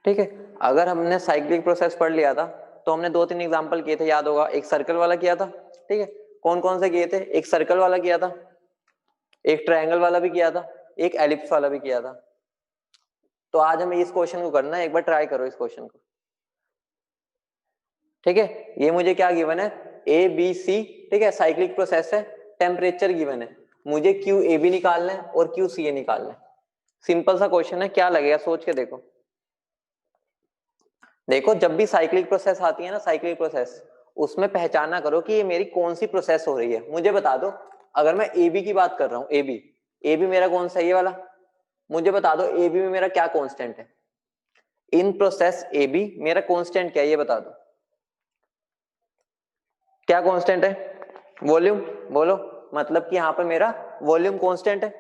ठीक है, अगर हमने साइक्लिक प्रोसेस पढ़ लिया था तो हमने 2-3 एग्जांपल किए थे, याद होगा। एक सर्कल वाला किया था, ठीक है। कौन कौन से किए थे? एक सर्कल वाला किया था, एक ट्रायंगल वाला भी किया था, एक एलिप्स वाला भी किया था। तो आज हमें इस क्वेश्चन को करना है, एक बार ट्राई करो इस क्वेश्चन को। ठीक है, ये मुझे क्या गिवन है? ए बी सी, ठीक है, साइक्लिक प्रोसेस है, टेम्परेचर गिवन है, मुझे क्यू ए बी निकालना है और क्यू सी ए निकालना है। सिंपल सा क्वेश्चन है, क्या लगेगा सोच के देखो। देखो, जब भी साइक्लिक प्रोसेस आती है ना, साइक्लिक प्रोसेस, उसमें पहचाना करो कि ये मेरी कौन सी प्रोसेस हो रही है। मुझे बता दो, अगर मैं ए बी की बात कर रहा हूँ, ए बी मेरा कौन सा है? ये वाला। मुझे बता दो ए बी में मेरा क्या कांस्टेंट है? इन प्रोसेस ए बी मेरा कांस्टेंट क्या है, ये बता दो। क्या कांस्टेंट है? वॉल्यूम। बोलो, मतलब कि यहाँ पर मेरा वॉल्यूम कांस्टेंट है।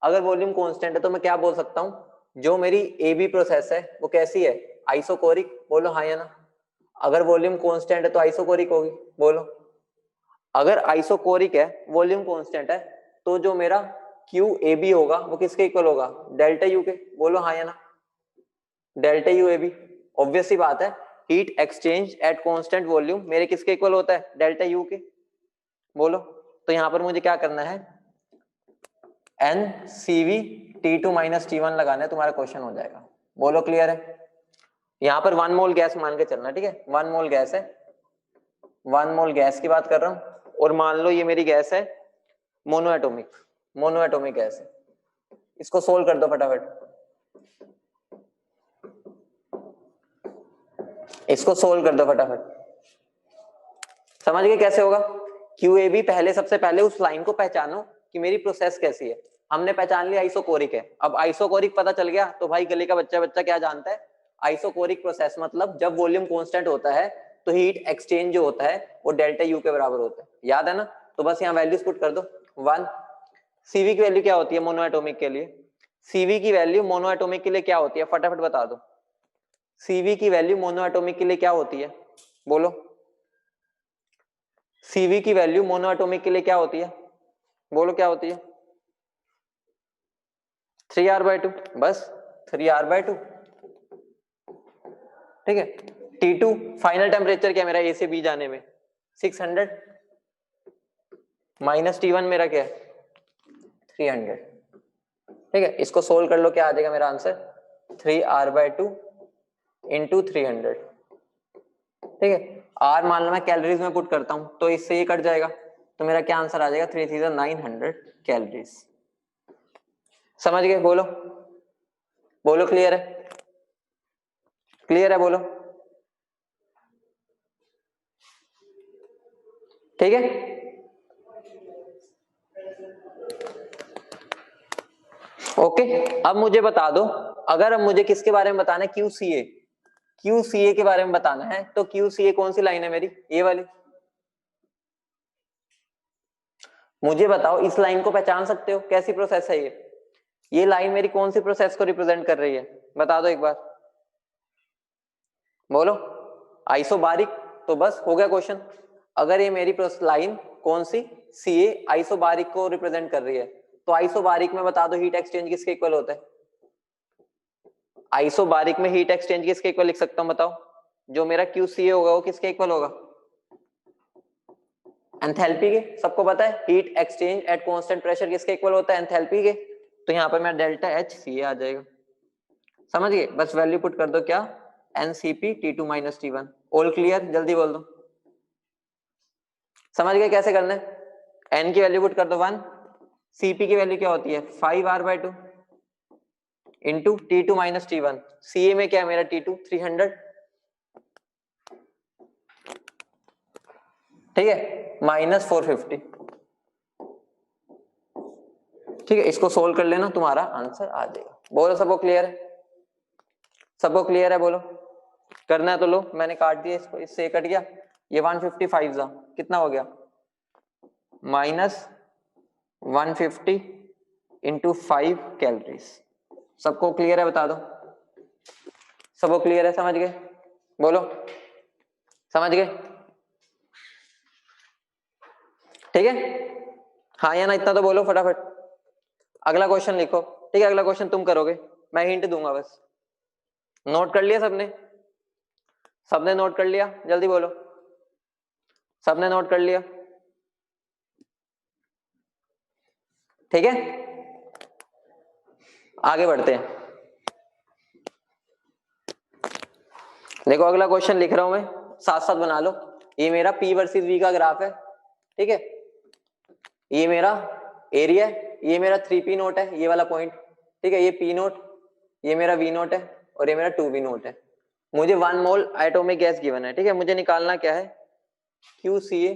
अगर वॉल्यूम कांस्टेंट है तो मैं क्या बोल सकता हूँ? जो मेरी ए बी प्रोसेस है वो कैसी है? आइसोकोरिक। बोलो हाँ या ना। अगर वॉल्यूम कांस्टेंट है तो आइसोकोरिक होगी। बोलो, अगर आइसोकोरिक है, वॉल्यूम कांस्टेंट है, तो जो मेरा क्यू ए बी होगा वो किसके इक्वल होगा? डेल्टा यू के। बोलो हाँ या ना। Delta U A B. Obvious सी बात है, heat exchange at constant volume मेरे किसके इक्वल होता है? डेल्टा यू के। बोलो, तो यहां पर मुझे क्या करना है? N C V T two minus T one लगाना है, तुम्हारा क्वेश्चन हो जाएगा। बोलो क्लियर है? यहां पर 1 मोल गैस मान के चलना, ठीक है, 1 मोल गैस है, 1 मोल गैस की बात कर रहा हूं। और मान लो ये मेरी गैस है मोनोएटोमिक, मोनोएटोमिक गैस है। इसको सोल्व कर दो फटाफट, इसको सोल्व कर दो फटाफट। समझ गए कैसे होगा? क्यू ए बी, पहले सबसे पहले उस लाइन को पहचानो कि मेरी प्रोसेस कैसी है। हमने पहचान लिया आइसोकोरिक है। अब आइसोकोरिक पता चल गया तो भाई गली का बच्चा बच्चा क्या जानता है? आइसोकोरिक प्रोसेस मतलब जब वॉल्यूम कांस्टेंट होता है तो हीट एक्सचेंज जो होता है वो डेल्टा यू के बराबर होता है। याद है ना? तो बस यहाँ वैल्यूज पुट कर दो। 1 सीवी की वैल्यू क्या होती है मोनोएटोमिक के लिए? सीवी की वैल्यू मोनोएटोमिक के लिए क्या होती है? फटाफट बता दो। सीवी की वैल्यू मोनोएटोमिक के लिए क्या होती है? बोलो, सीवी की वैल्यू मोनोएटोमिक के लिए क्या होती है? बोलो क्या होती है? 3r/2। बस 3r/2। ठीक है, T2 फाइनल टेम्परेचर क्या मेरा ए से बी जाने में? 600 माइनस T1 मेरा क्या है? 300। ठीक है, इसको सोल्व कर लो, क्या आ जाएगा मेरा आंसर? 3r/2 into 300। ठीक है, आर मान लो मैं कैलोरीज में पुट करता हूं तो इससे ये कट जाएगा, तो मेरा क्या आंसर आ जाएगा? 3900 कैलोरीज। समझ गए? बोलो, बोलो क्लियर है? क्लियर है? बोलो ठीक है। ओके, अब मुझे बता दो, अगर अब मुझे किसके बारे में बताना है? क्यूसीए। क्यूसीए के बारे में बताना है तो क्यूसीए कौन सी लाइन है मेरी? ये वाली। मुझे बताओ, इस लाइन को पहचान सकते हो? कैसी प्रोसेस है ये लाइन मेरी कौन सी प्रोसेस को रिप्रेजेंट कर रही है? बता दो एक बार, बोलो। आइसोबारिक। तो बस हो गया क्वेश्चन। अगर ये मेरी लाइन कौन सी? सीए आइसोबारिक को रिप्रेजेंट कर रही है, तो आइसोबारिक में बता दो हीट एक्सचेंज किसके इक्वल होता है? आइसोबारिक में हीट एक्सचेंज किसके इक्वल लिख सकता हूं? बताओ। जो मेरा क्यूसीए होगा वो किसके इक्वल होगा? एंथैल्पी के। सबको पता है heat exchange at constant pressure किसके इक्वल होता है? एंथैल्पी के। तो यहाँ पर मेरा डेल्टा एच सी आ जाएगा। समझ गए? बस वैल्यू पुट कर दो, क्या? NCP T2 minus T1। All clear? जल्दी बोल दो। समझ गए कैसे करना है? एन की वैल्यू पुट कर दो 1, सीपी की वैल्यू क्या होती है? 5r/2 into T2 minus T1। CA में क्या है मेरा? T2 300। ठीक है, माइनस 450। ठीक है, इसको सोल्व कर लेना, तुम्हारा आंसर आ जाएगा। बोलो सबको क्लियर है? सबको क्लियर है? बोलो। करना है तो लो, मैंने काट दिया इसको, इससे कट गया ये 155 जा कितना हो गया? Minus 150 into 5 calories. सबको क्लियर है? बता दो। सबको क्लियर है? समझ गए? बोलो, समझ गए? ठीक है, हाँ या ना इतना तो बोलो फटाफट। अगला क्वेश्चन लिखो। ठीक है, अगला क्वेश्चन तुम करोगे, मैं हिंट दूंगा बस। नोट कर लिया सबने? सबने नोट कर लिया? जल्दी बोलो, सबने नोट कर लिया? ठीक है, आगे बढ़ते हैं। देखो अगला क्वेश्चन लिख रहा हूं मैं, साथ साथ बना लो। ये मेरा P वर्सेस V का ग्राफ है, ठीक है। ये मेरा एरिया है, ये मेरा 3P नोट है, ये वाला पॉइंट, ठीक है। ये P नोट, ये मेरा V नोट है, और ये मेरा 2V नोट है। मुझे 1 मोल एटॉमिक गैस गिवन है, ठीक है। मुझे निकालना क्या है, QCA,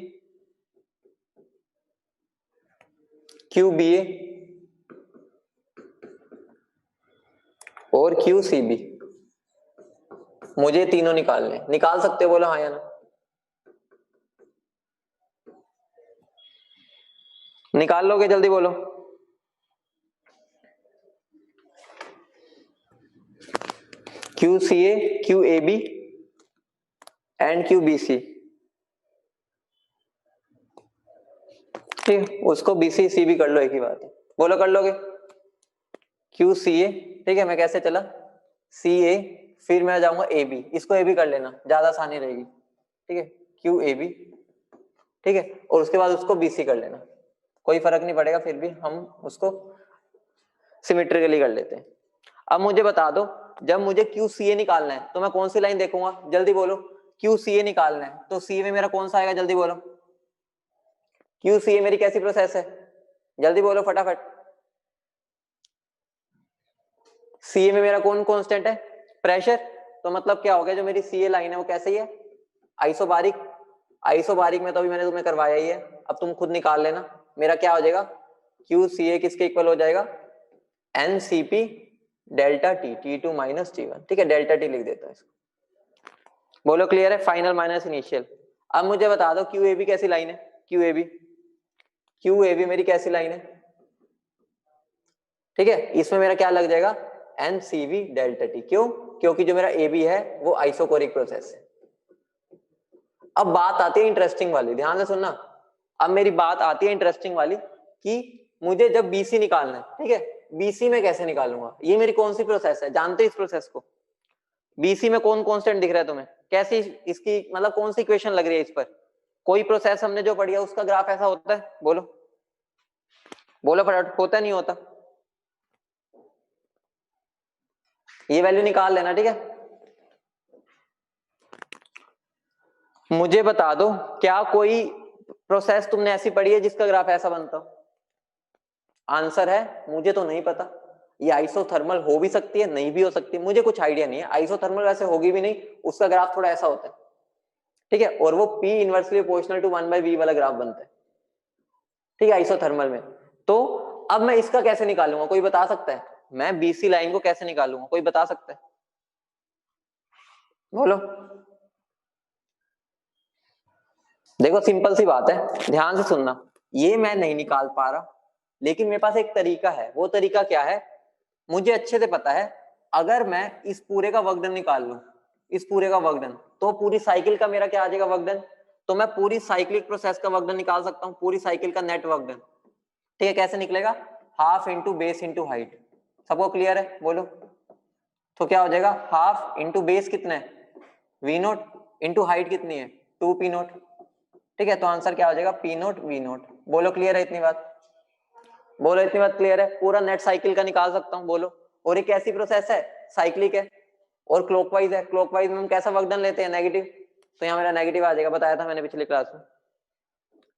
QBA और QCB। मुझे तीनों निकालने, निकाल सकते हो? बोलो हाँ या ना। निकाल लोगे? जल्दी बोलो। QCA, QAB एंड QBC, ठीक, उसको BCC भी कर लो, एक ही बात है। बोलो कर लोगे? QCA, ठीक है। मैं कैसे चला, CA, फिर मैं जाऊंगा AB, इसको AB कर लेना, ज्यादा आसानी रहेगी, ठीक है। QAB, ठीक है, और उसके बाद उसको BC कर लेना, कोई फर्क नहीं पड़ेगा, फिर भी हम उसको सिमेट्रिकली कर लेते हैं। अब मुझे बता दो, जब मुझे QCA निकालना है तो मैं कौन सी लाइन देखूंगा? जल्दी बोलो। QCA निकालना है तो C में मेरा कौन सा आएगा? जल्दी बोलो। QCA मेरी कैसी प्रोसेस है? जल्दी बोलो फटाफट। CA में मेरा कौन कांस्टेंट है? प्रेशर। तो मतलब क्या हो गया, जो मेरी CA लाइन है वो कैसी है? आइसोबारिक। आइसोबारिक में तो अभी मैंने तुम्हें करवाया ही है, अब तुम खुद निकाल लेना। मेरा क्या हो जाएगा, QCA किसके इक्वल हो जाएगा? NCP delta T, T2 minus T1, ठीक है। डेल्टा T लिख देता है इसको। बोलो क्लियर है? Final minus initial. अब मुझे बता दो QAB कैसी लाइन है? QAB मेरी कैसी लाइन है? ठीक है, इसमें मेरा क्या लग जाएगा? NCV delta T। क्यों? क्योंकि जो मेरा AB है वो आइसोकोरिक प्रोसेस है। अब बात आती है इंटरेस्टिंग वाली, ध्यान से सुनना। अब मेरी बात आती है इंटरेस्टिंग वाली कि मुझे जब BC निकालना है, ठीक है, BC में कैसे निकालूंगा? ये मेरी कौन सी प्रोसेस है? जानते हो इस प्रोसेस को? BC में कौन कांस्टेंट दिख रहा है तुम्हें? कैसी इसकी मतलब कौन सी इक्वेशन लग रही है इस पर? कोई प्रोसेस हमने जो पढ़ी है उसका ग्राफ ऐसा होता है? बोलो बोलो फटाफट, होता नहीं होता? ये वैल्यू निकाल लेना, ठीक है। मुझे बता दो, क्या कोई प्रोसेस तुमने ऐसी पढ़ी है जिसका ग्राफ ऐसा बनता हो? आंसर है मुझे तो नहीं पता। ये आइसोथर्मल हो भी सकती है, नहीं भी हो सकती, मुझे कुछ आइडिया नहीं है। आइसोथर्मल वैसे होगी भी नहीं, उसका ग्राफ थोड़ा ऐसा होता है, ठीक है। और वो P inversely proportional to 1/V वाला ग्राफ बनता है, ठीक है, आइसोथर्मल में। तो अब मैं इसका कैसे निकालूंगा, कोई बता सकता है? मैं BC लाइन को कैसे निकालूंगा, कोई बता सकता है? बोलो। देखो सिंपल सी बात है, ध्यान से सुनना। ये मैं नहीं निकाल पा रहा, लेकिन मेरे पास एक तरीका है। वो तरीका क्या है, मुझे अच्छे से पता है। अगर मैं इस पूरे का वर्कडन निकाल लूं, इस पूरे का वर्कडन, तो पूरी साइकिल का मेरा क्या आ जाएगा, वर्कडन। तो मैं पूरी साइक्लिक प्रोसेस का वर्कडन निकाल सकता हूँ, पूरी साइकिल का नेट वर्कडन, ठीक है। कैसे निकलेगा? Half into base into height. सबको क्लियर है? बोलो। तो क्या हो जाएगा, हाफ इंटू बेस कितना है, V नोट, इंटू हाइट कितनी है, 2P नोट, ठीक है। तो आंसर क्या हो जाएगा, P नोट V नोट। बोलो क्लियर है इतनी बात? बोलो इतनी बात क्लियर है? पूरा नेट साइकिल का निकाल सकता हूँ, बोलो। और एक ऐसी प्रोसेस है, साइक्लिक है और क्लॉकवाइज है। क्लॉकवाइज में हम कैसा वर्कडन लेते हैं, नेगेटिव। तो यहाँ मेरा नेगेटिव आ जाएगा, बताया था मैंने पिछली क्लास में,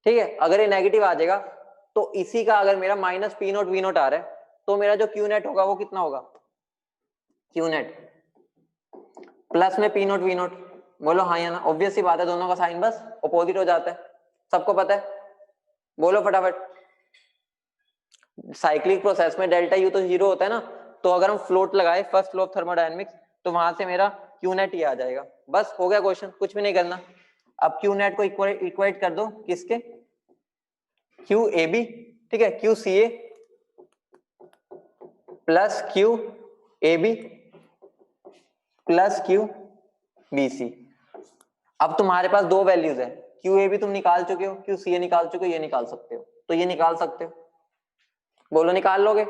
ठीक है। अगर ये नेगेटिव आ जाएगा तो इसी का अगर मेरा minus P not V not आ रहा है, तो मेरा जो Q नेट होगा वो कितना होगा, Q नेट प्लस में P नोट V नोट। बोलो हाँ या ना? ऑब्वियस सी बात है, दोनों का साइन बस अपोजिट हो जाता है, सबको पता है। बोलो फटाफट। साइक्लिक प्रोसेस में डेल्टा U तो 0 होता है ना, तो अगर हम फ्लोट लगाए फर्स्ट लॉ ऑफ थर्मोडायनेमिक्स, तो वहां से मेरा Q नेट ही आ जाएगा। बस हो गया क्वेश्चन, कुछ भी नहीं करना। अब Q नेट को इक्वेट कर दो किसके, QAB, ठीक है, QCA plus QAB plus QBC। अब तुम्हारे पास दो वैल्यूज है, QAB तुम निकाल चुके हो, QCA निकाल चुके हो, ये निकाल सकते हो, तो ये निकाल सकते हो। बोलो निकाल लोगे?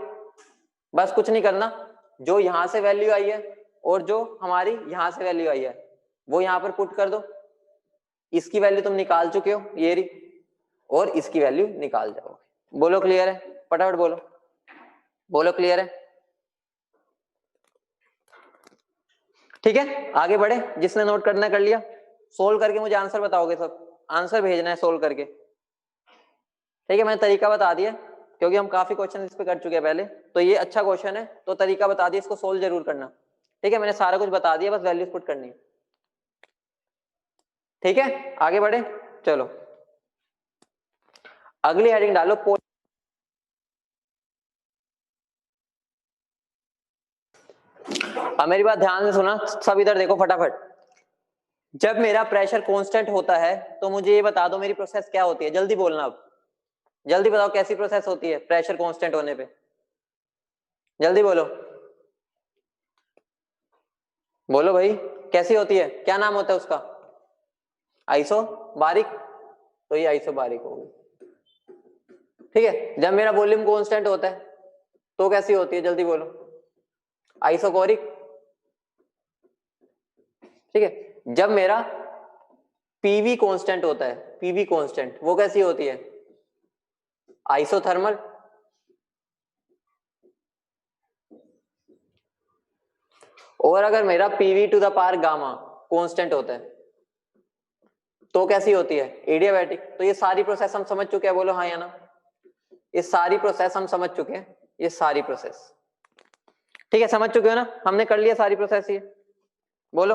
बस कुछ नहीं करना, जो यहां से वैल्यू आई है और जो हमारी यहां से वैल्यू आई है वो यहां पर पुट कर दो। इसकी वैल्यू तुम निकाल चुके हो ये रही, और इसकी वैल्यू निकाल जाओगे। बोलो क्लियर है? फटाफट बोलो, बोलो क्लियर है? ठीक है, आगे बढ़े। जिसने नोट करना कर लिया, सोल्व करके मुझे आंसर बताओगे सब, आंसर भेजना है सोल्व करके। ठीक है, मैंने तरीका बता दिया क्योंकि हम काफी क्वेश्चन इस पे कर चुके हैं पहले, तो ये अच्छा क्वेश्चन है तो तरीका बता दिया, इसको सोल्व जरूर करना। ठीक है, मैंने सारा कुछ बता दिया, बस वैल्यूज पुट करनी है। ठीक है, आगे बढ़े, चलो अगली हेडिंग डालो। अब मेरी बात ध्यान से सुना सब, इधर देखो फटाफट। जब मेरा प्रेशर कांस्टेंट होता है तो मुझे ये बता दो मेरी प्रोसेस क्या होती है, जल्दी बोलना। अब जल्दी बताओ कैसी प्रोसेस होती है प्रेशर कांस्टेंट होने पे, जल्दी बोलो, बोलो भाई कैसी होती है, क्या नाम होता है उसका? आइसो बारिक, तो ये आइसो बारिक होगी। ठीक है, जब मेरा वॉल्यूम कांस्टेंट होता है तो कैसी होती है, जल्दी बोलो? आइसोकोरिक। ठीक है, जब मेरा पीवी कांस्टेंट होता है, पीवी कांस्टेंट, वो कैसी होती है? आइसोथर्मल। और अगर मेरा PV to the power gamma constant होता है तो कैसी होती है? एडियाबैटिक। तो ये सारी प्रोसेस हम समझ चुके हैं, बोलो हाँ या ना? ये सारी प्रोसेस हम समझ चुके हैं, ये सारी प्रोसेस। ठीक है, समझ चुके हो ना, हमने कर लिया सारी प्रोसेस ये, बोलो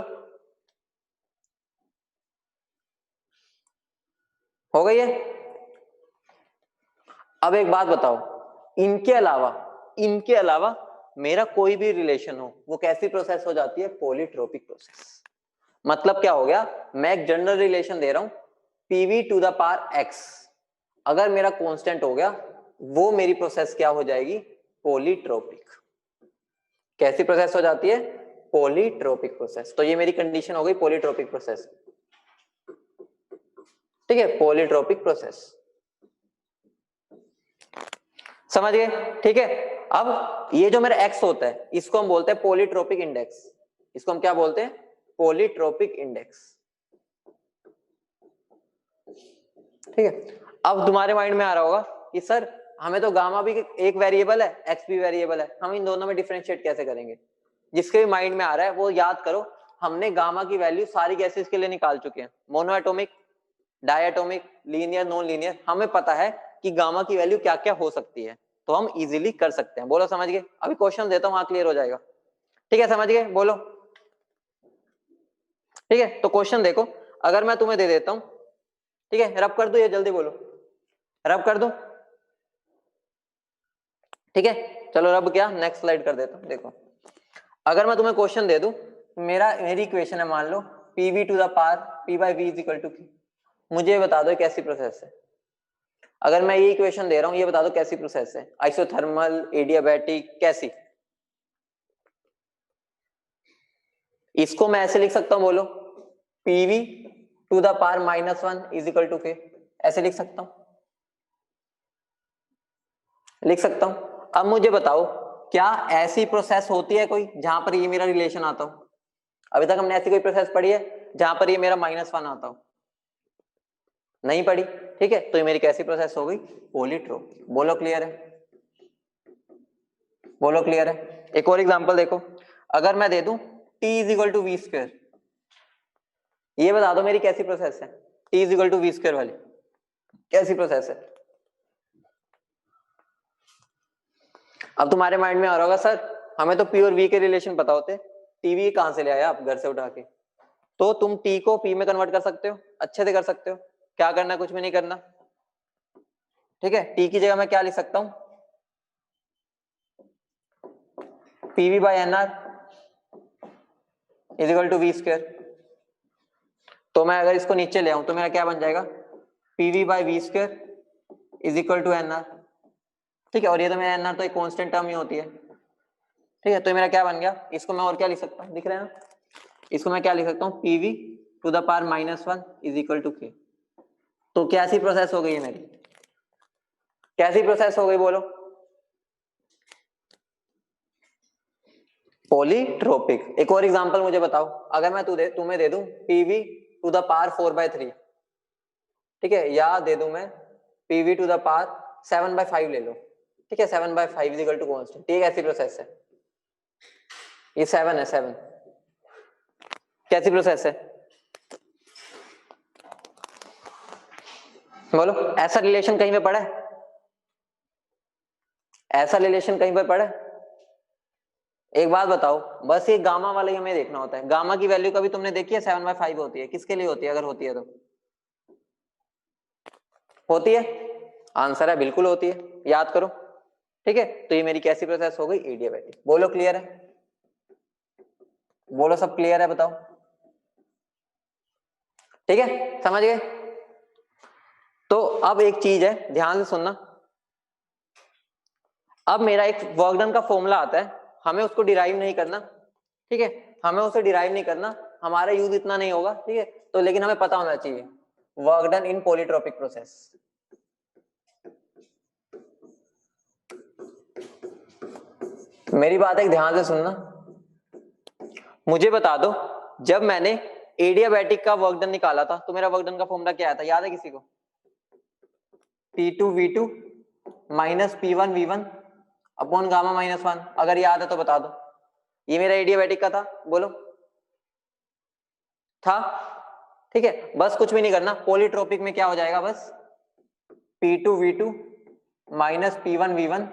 हो गई है? अब एक बात बताओ, इनके अलावा, इनके अलावा मेरा कोई भी रिलेशन हो, वो कैसी प्रोसेस हो जाती है? Polytropic process. मतलब क्या हो गया, मैं एक जनरल रिलेशन दे रहा हूं, PV to the power X, अगर मेरा कांस्टेंट हो गया वो मेरी प्रोसेस क्या हो जाएगी? पॉलीट्रोपिक। कैसी प्रोसेस हो जाती है? Polytropic process. तो ये मेरी कंडीशन हो गई पॉलीट्रोपिक प्रोसेस। ठीक है, पॉलीट्रोपिक प्रोसेस, समझ गए? ठीक है, अब ये जो मेरा एक्स होता है इसको हम बोलते हैं पॉलीट्रोपिक इंडेक्स। इसको हम क्या बोलते हैं? Polytropic index. ठीक है, अब तुम्हारे माइंड में आ रहा होगा कि सर हमें तो गामा भी एक वेरिएबल है, एक्स भी वेरिएबल है, हम इन दोनों में डिफरेंशिएट कैसे करेंगे? जिसके भी माइंड में आ रहा है वो याद करो, हमने गामा की वैल्यू सारी गैसेस के लिए निकाल चुके हैं, monoatomic, diatomic, linear, non linear, हमें पता है कि गामा की वैल्यू क्या क्या हो सकती है, तो हम इजीली कर सकते हैं। बोलो समझ गए? अभी क्वेश्चन देता हूं, वहां क्लियर हो जाएगा। ठीक है, समझ गए? बोलो। ठीक है, तो क्वेश्चन देखो, अगर मैं तुम्हें दे देता हूं, ठीक है, रब कर दो ये, जल्दी बोलो, रब कर दो। ठीक है, चलो रब क्या, नेक्स्ट स्लाइड कर देता हूं। देखो, अगर मैं तुम्हें क्वेश्चन दे दूं, मेरी इक्वेशन है, मान लो PV to the power P by V is equal to Q, मुझे बता दो कैसी प्रोसेस है। अगर मैं ये इक्वेशन दे रहा हूं, ये बता दो कैसी प्रोसेस है, आइसोथर्मल, एडियाबैटिक, कैसी? इसको मैं ऐसे लिख सकता हूं, बोलो PV to the power -1 is equal to K, ऐसे लिख सकता हूं, लिख सकता हूं। अब मुझे बताओ क्या ऐसी प्रोसेस होती है कोई जहां पर ये मेरा रिलेशन आता हो? अभी तक हमने ऐसी कोई प्रोसेस पढ़ी है जहां पर ये मेरा -1 आता हो? नहीं पढ़ी। ठीक है, तो ये मेरी कैसी प्रोसेस हो गई? पॉलीट्रोपिक। बोलो क्लियर है? बोलो क्लियर है? एक और एग्जांपल देखो, अगर मैं दे दूं t is equal to V square, ये बता दो मेरी कैसी प्रोसेस है? t is equal to V square वाली कैसी प्रोसेस है? अब तुम्हारे माइंड में आ रहा होगा सर हमें तो पी और वी के रिलेशन पता होते, टीवी कहां से ले आया आप घर से उठा के? तो तुम टी को पी में कन्वर्ट कर सकते हो, अच्छे से कर सकते हो। क्या करना, कुछ भी नहीं करना। ठीक है, टी की जगह मैं क्या लिख सकता हूं? PV by N R is equal to V square. तो मैं अगर इसको नीचे ले आऊं तो मेरा क्या बन जाएगा? PV by V square is equal to N R. ठीक है, और ये तो मेरा एन आर तो एक कॉन्स्टेंट टर्म ही होती है। ठीक है, तो मेरा क्या बन गया? इसको मैं और क्या लिख सकता हूँ, दिख रहा है ना? इसको मैं क्या लिख सकता हूँ? PV to the power -1 is equal to K. तो कैसी प्रोसेस हो गई है मेरी? कैसी प्रोसेस हो गई, बोलो? पॉलीट्रोपिक। एक और एग्जांपल मुझे बताओ, अगर मैं तुम्हें दे दूं पीवी टू द पावर 4/3, ठीक है, या दे दूं मैं पीवी टू द पावर 7/5 ले लो, ठीक है, 7/5 इज इक्वल टू कांस्टेंट, ठीक है, ऐसी प्रोसेस है, ये 7 है, 7 कैसी प्रोसेस है बोलो? ऐसा रिलेशन कहीं पे पढ़ा है? ऐसा रिलेशन कहीं पे पढ़ा है? एक बात बताओ, बस ये गामा वाला ही हमें देखना होता है। गामा की वैल्यू कभी तुमने देखी है? 7/5 होती है, किसके लिए होती है? अगर होती है तो होती है, आंसर है बिल्कुल होती है, याद करो, ठीक है। तो ये मेरी कैसी प्रोसेस हो गई? एडियाबैटिक। बोलो क्लियर है? बोलो सब क्लियर है? बताओ, ठीक है, समझ गए? तो अब एक चीज है, ध्यान से सुनना, अब मेरा एक वर्क डन का फॉर्मूला आता है, हमें उसको डिराइव नहीं करना, ठीक है, हमें उसे डिराइव नहीं करना, हमारा यूज इतना नहीं होगा, ठीक है, तो लेकिन हमें पता होना चाहिए work done in polytropic process. मेरी बात एक ध्यान से सुनना, मुझे बता दो, जब मैंने एडियाबैटिक का वर्क डन निकाला था तो मेरा वर्क डन का फॉर्मूला क्या आया था? याद है किसी को? P2V2 minus P1V1 upon gamma -1। अगर याद है तो बता दो, ये मेरा एडियाबैटिक का था, बोलो था, ठीक है। बस कुछ भी नहीं करना, पॉलीट्रोपिक में क्या हो जाएगा? बस P2V2 minus P1V1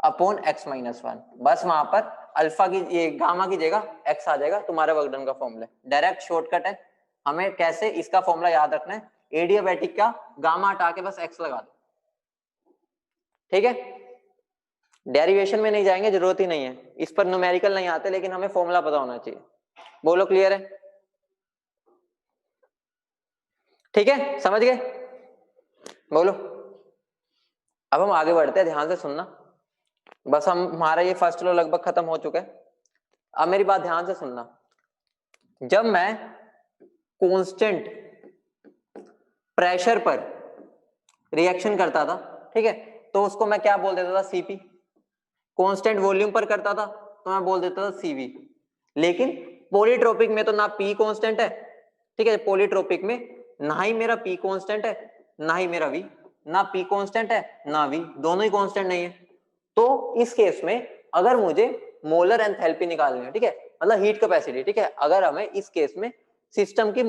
upon x-1, बस वहां पर अल्फा की ये गामा की जगह x आ जाएगा, तुम्हारा वर्क डन का फॉर्मूला। डायरेक्ट शॉर्टकट है, हमें कैसे इसका फॉर्मूला याद रखना है, एडियाबैटिक का गामा हटा के बस x लगा दो, ठीक है। डेरिवेशन में नहीं जाएंगे, जरूरत ही नहीं है, इस पर न्यूमेरिकल नहीं आते, लेकिन हमें फॉर्मूला पता होना चाहिए। बोलो क्लियर है? ठीक है, समझ गए? बोलो। अब हम आगे बढ़ते हैं, ध्यान से सुनना, बस हमारा ये फर्स्ट लो लगभग खत्म हो चुका है। अब मेरी बात ध्यान से सुनना, जब मैं कांस्टेंट प्रेशर पर रिएक्शन करता था, ठीक है, तो उसको मैं क्या बोल देता था? सीपी। कांस्टेंट वॉल्यूम पर करता था तो मैं बोल देता था सीवी। लेकिन पॉलीट्रोपिक में तो ना पी कांस्टेंट है, ठीक है, पॉलीट्रोपिक में ना ही मेरा पी कांस्टेंट है ना ही मेरा वी, ना पी कांस्टेंट है ना वी, दोनों ही कांस्टेंट नहीं है। तो इस केस में अगर मुझे मोलर एंथैल्पी निकालनी है, ठीक है, मतलब हीट कैपेसिटी, ठीक है, अगर हमें इस केस में सिस्टम की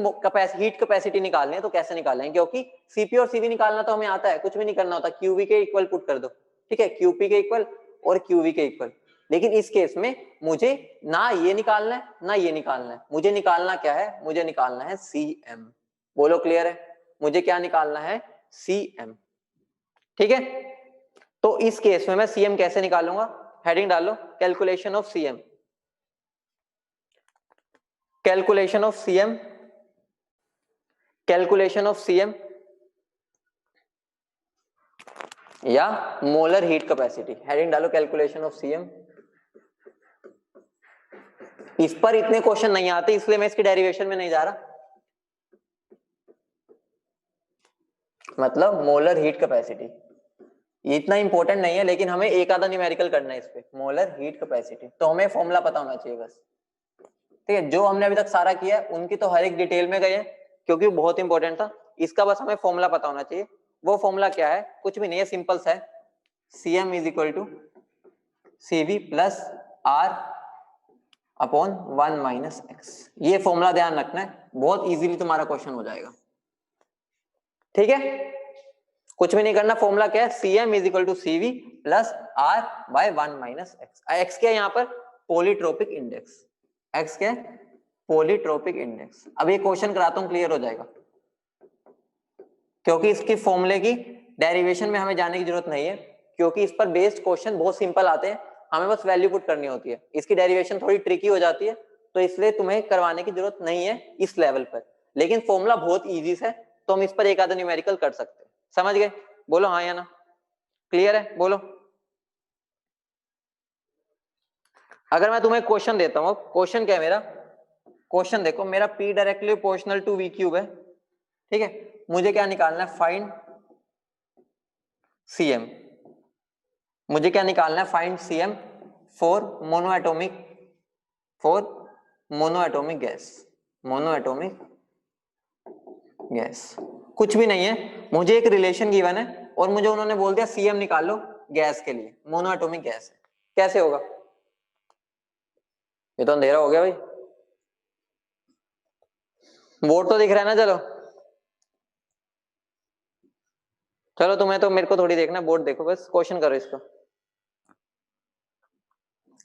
हीट कैपेसिटी निकालनी है तो कैसे निकालेंगे? क्योंकि सीपी और सीवी निकालना तो हमें आता है, कुछ भी नहीं करना होता, क्यूवी के इक्वल पुट कर दो, ठीक है, क्यूपी के इक्वल और क्यूवी के इक्वल। लेकिन इस केस में मुझे ना ये निकालना है ना ये निकालना है, मुझे निकालना क्या है? मुझे निकालना है सीएम। बोलो क्लियर है? मुझे क्या निकालना है? सीएम, ठीक है। तो इस केस में मैं सीएम कैसे निकालूंगा? हेडिंग डालो, calculation of CM, calculation of CM, calculation of CM या मोलर हीट कैपेसिटी। हेडिंग डालो, कैलकुलेशन ऑफ सीएम। इस पर इतने क्वेश्चन नहीं आते, इसलिए मैं इसकी डेरिवेशन में नहीं जा रहा, मतलब मोलर हीट कैपेसिटी ये इतना इंपॉर्टेंट नहीं है, लेकिन हमें एक आधा न्यूमेरिकल करना है इस पे, मोलर हीट कैपेसिटी, तो हमें फॉर्मूला पता होना चाहिए बस, ठीक है। जो हमने अभी तक सारा किया है उनकी तो हर एक डिटेल में गए हैं, क्योंकि वो बहुत इंपॉर्टेंट था, इसका बस हमें फॉर्मूला पता होना चाहिए। वो फॉर्मूला क्या है? कुछ भी नहीं है, सिंपल सा है, CM is equal to CV plus R upon 1 minus X. ये फॉर्मूला ध्यान रखना है, बहुत इजीली तुम्हारा क्वेश्चन हो जाएगा, ठीक है। कुछ भी नहीं करना, फॉर्मूला क्या है? CM is equal to CV plus R by 1 minus X. X क्या है यहाँ पर? Polytropic index. एक्स क्या है? Polytropic index. अब ये क्वेश्चन कराता हूं, क्लियर हो जाएगा, क्योंकि इसकी फॉर्मूले की डेरिवेशन में हमें जाने की जरूरत नहीं है, क्योंकि इस पर बेस्ड क्वेश्चन बहुत सिंपल आते हैं, हमें बस वैल्यू पुट करनी होती है। इसकी डेरिवेशन थोड़ी ट्रिकी हो जाती है, तो इसलिए तुम्हें करवाने की जरूरत नहीं है इस लेवल पर, लेकिन फॉर्मूला बहुत इजी है, तो हम इस पर एक आधा न्यूमेरिकल कर सकते हैं। समझ गए? बोलो हाँ या ना, क्लियर है? बोलो। अगर मैं तुम्हें क्वेश्चन देता हूं, क्वेश्चन क्या है मेरा? क्वेश्चन देखो, मेरा P directly proportional to V cube है, ठीक है, मुझे क्या निकालना है? Find CM। मुझे क्या निकालना है? Find CM for monoatomic for mono atomic gas, mono atomic gas. कुछ भी नहीं है, मुझे एक रिलेशन गिवन है और मुझे उन्होंने बोल दिया सीएम निकाल लो गैस के लिए, मोनो एटॉमिक गैस है, कैसे होगा? ये तो अंधेरा हो गया भाई, बोर्ड तो दिख रहा है ना? चलो चलो, तुम्हें तो मेरे को थोड़ी देखना, बोर्ड देखो बस, क्वेश्चन करो इसका।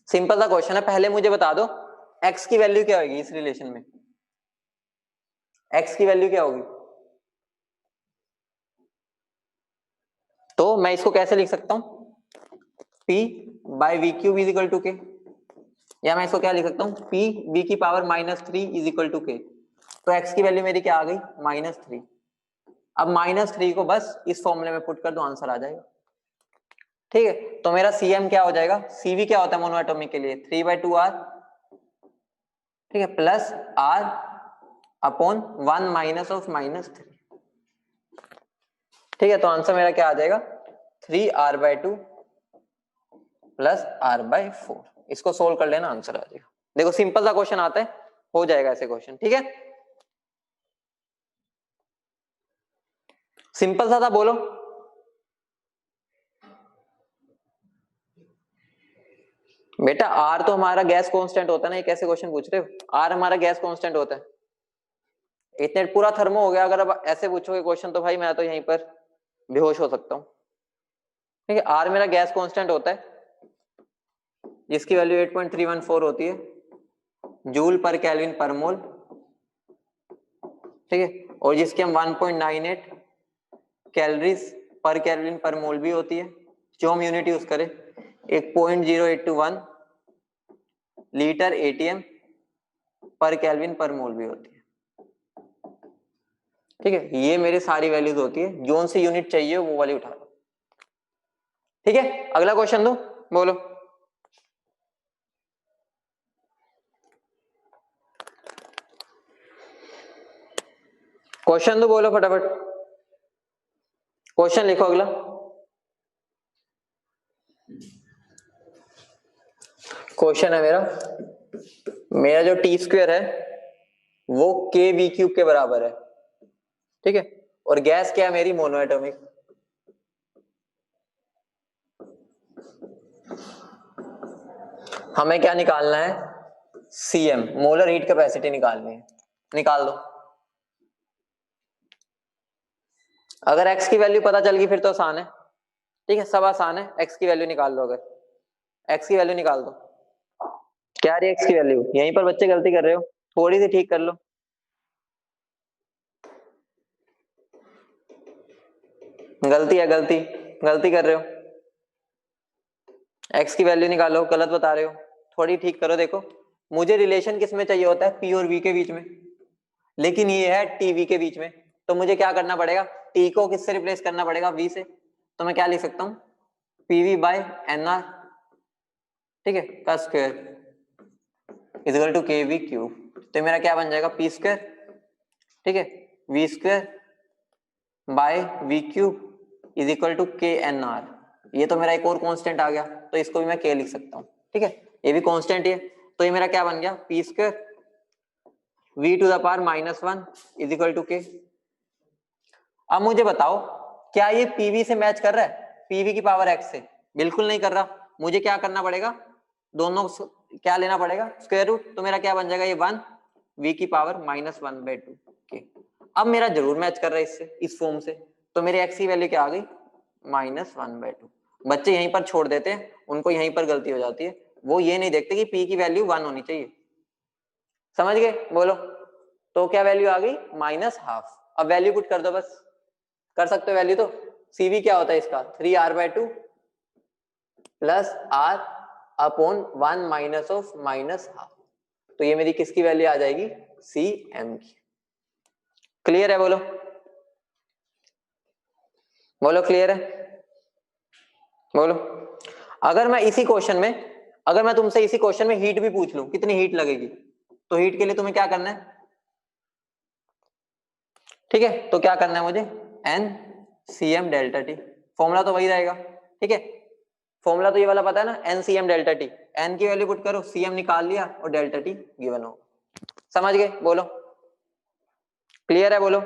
सिंपल सा क्वेश्चन है, पहले मुझे बता दो एक्स की वैल्यू क्या होगी इस रिलेशन में, एक्स की वैल्यू क्या होगी? तो मैं इसको कैसे लिख सकता हूं, P by V cube is equal to K, या मैं इसको क्या लिख सकता हूं, P v की power -3 is equal to K. तो x की वैल्यू मेरी क्या आ गई, -3। अब -3 को बस इस फॉर्मूले में पुट कर दो, आंसर आ जाएगा। ठीक है, तो मेरा CM क्या हो जाएगा, CV क्या होता है मोनो एटॉमिक के लिए, 3/2R, ठीक है, plus R upon 1 minus of -3। ठीक है, तो आंसर मेरा क्या आ जाएगा, 3R/2 प्लस R/4। इसको सोल्व कर लेना, आंसर आ जाएगा। देखो सिंपल सा क्वेश्चन आता है, हो जाएगा ऐसे क्वेश्चन। ठीक है, सिंपल सा था, बोलो। बेटा R तो हमारा गैस कांस्टेंट होता है ना, ये कैसे क्वेश्चन पूछ रहे हो? R हमारा गैस कांस्टेंट होता है, इतने पूरा थर्मो हो गया। अगर अब ऐसे पूछोगे क्वेश्चन तो भाई मैं तो यहीं पर बेहोश हो सकता हूँ। ठीक है, R मेरा गैस कांस्टेंट होता है जिसकी वैल्यू 8.314 होती है जूल पर केल्विन पर मोल। ठीक है, और जिसकी हम 1.98 कैलोरीज पर केल्विन पर मोल भी होती है, जो हम यूनिट यूज करें। एक 0.0821 लीटर ATM पर केल्विन पर मोल भी होती है। ठीक है, ये मेरी सारी वैल्यूज होती है, जोन से यूनिट चाहिए वो वाली उठा लो। ठीक है, अगला क्वेश्चन दो, बोलो। क्वेश्चन दो, बोलो फटाफट, क्वेश्चन लिखो अगला। क्वेश्चन है मेरा जो टी स्क्वायर है वो के वी क्यूब के बराबर है। ठीक है, और गैस क्या है मेरी, मोनो एटॉमिक। हमें क्या निकालना है, CM, मोलर हीट कैपेसिटी निकालनी है, निकाल दो। अगर x की वैल्यू पता चल गई फिर तो आसान है। ठीक है, सब आसान है, x की वैल्यू निकाल लो। अगर x की वैल्यू निकाल दो, क्या रही x की वैल्यू, यहीं पर बच्चे गलती कर रहे हो, थोड़ी सी ठीक कर लो। गलती है, गलती गलती कर रहे हो, x की वैल्यू निकालो, गलत बता रहे हो, थोड़ी ठीक करो। देखो मुझे रिलेशन किस में चाहिए होता है, P और V के बीच में, लेकिन ये है TV के बीच में। तो मुझे क्या करना पड़ेगा, T को किससे रिप्लेस करना पड़ेगा, V से। तो मैं क्या लिख सकता हूँ, PV बाय NR, ठीक है, का square is equal to KV cube. तो मेरा क्या बन जाएगा, P स्क्वायर, ठीक है, V square by V cube is equal to KNR। ये तो मेरा एक और कांस्टेंट आ गया, तो इसको भी मैं K लिख सकता हूँ। ठीक है, ये भी कांस्टेंट ही है, तो ये मेरा क्या बन गया, P square V to the power -1 is equal to K। अब मुझे बताओ क्या ये PV से मैच कर रहा है, PV की पावर x से? बिल्कुल नहीं कर रहा। मुझे क्या करना पड़ेगा, दोनों क्या लेना पड़ेगा, स्क्वायर रूट। तो मेरा क्या बन जाएगा, ये 1 V की पावर -1/2 के। अब मेरा जरूर मैच कर रहा है इससे, इस फॉर्म से। तो मेरे x की वैल्यू क्या आ गई, -1/2। बच्चे यहीं पर छोड़ देते हैं, उनको यहीं पर गलती हो जाती है, वो ये नहीं देखते कि P की वैल्यू 1 होनी चाहिए। समझ गए, बोलो। तो क्या वैल्यू आ गई, -12। अब वैल्यू पुट कर दो, बस कर सकते हो वैल्यू। तो CV क्या होता है इसका, 3R/2 plus R upon 1 minus of -12। तो ये मेरी किसकी वैल्यू आ जाएगी, CM की। क्लियर है, बोलो बोलो, क्लियर है, बोलो। अगर मैं इसी क्वेश्चन में, अगर मैं तुमसे इसी क्वेश्चन में हीट भी पूछ लूं, कितनी हीट लगेगी, तो हीट के लिए तुम्हें क्या करना है, ठीक है, तो क्या करना है मुझे, NCM डेल्टा T। फॉर्मूला तो वही रहेगा। ठीक है, फॉर्मूला तो ये वाला पता है ना, NCM डेल्टा T। n की वैल्यू पुट करो, cm निकाल लिया और डेल्टा टी गिवन हो। समझ गए? बोलो क्लियर है? बोलो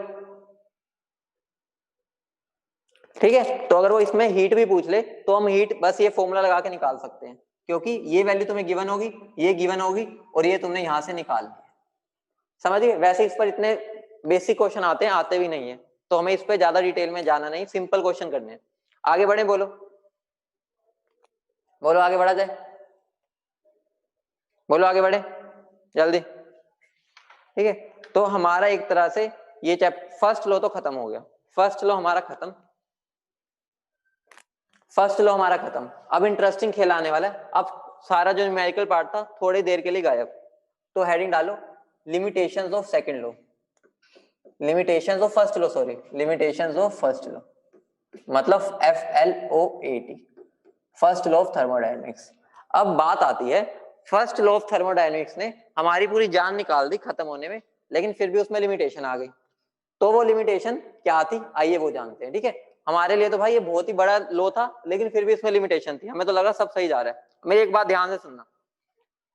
ठीक है। तो अगर वो इसमें हीट भी पूछ ले तो हम हीट बस ये फॉर्मूला लगा के निकाल सकते हैं, क्योंकि ये वैल्यू तुम्हें गिवन होगी, ये गिवन होगी और ये तुमने यहां से निकाल लिया। समझ गए? वैसे इस पर इतने बेसिक क्वेश्चन आते हैं, आते भी नहीं है, तो हमें इस पर ज्यादा डिटेल में जाना नहीं, सिंपल क्वेश्चन करने हैं। आगे बढ़े? बोलो बोलो आगे बढ़ा जाए, बोलो आगे बढ़े जल्दी। ठीक है, तो हमारा एक तरह से ये फर्स्ट लॉ तो खत्म हो गया, फर्स्ट लॉ हमारा खत्म, फर्स्ट लॉ हमारा खत्म। अब इंटरेस्टिंग खेल आने वाला है। अब सारा जो न्यूमेरिकल पार्ट था थोड़ी देर के लिए गायब। तो हेडिंग डालो limitations of second law, limitations of first law, sorry limitations of first law, मतलब FLOAT, first law of thermodynamics. अब बात आती है, फर्स्ट लॉ ऑफ थर्मोडायनेमिक्स ने हमारी पूरी जान निकाल दी खत्म होने में, लेकिन फिर भी उसमें लिमिटेशन आ गई। तो वो लिमिटेशन क्या थी, आइए वो जानते हैं। ठीक है, हमारे लिए तो भाई ये बहुत ही बड़ा लॉ था, लेकिन फिर भी इसमें लिमिटेशन थी, हमें तो लगा सब सही जा रहा है। मेरी एक बात ध्यान से सुनना,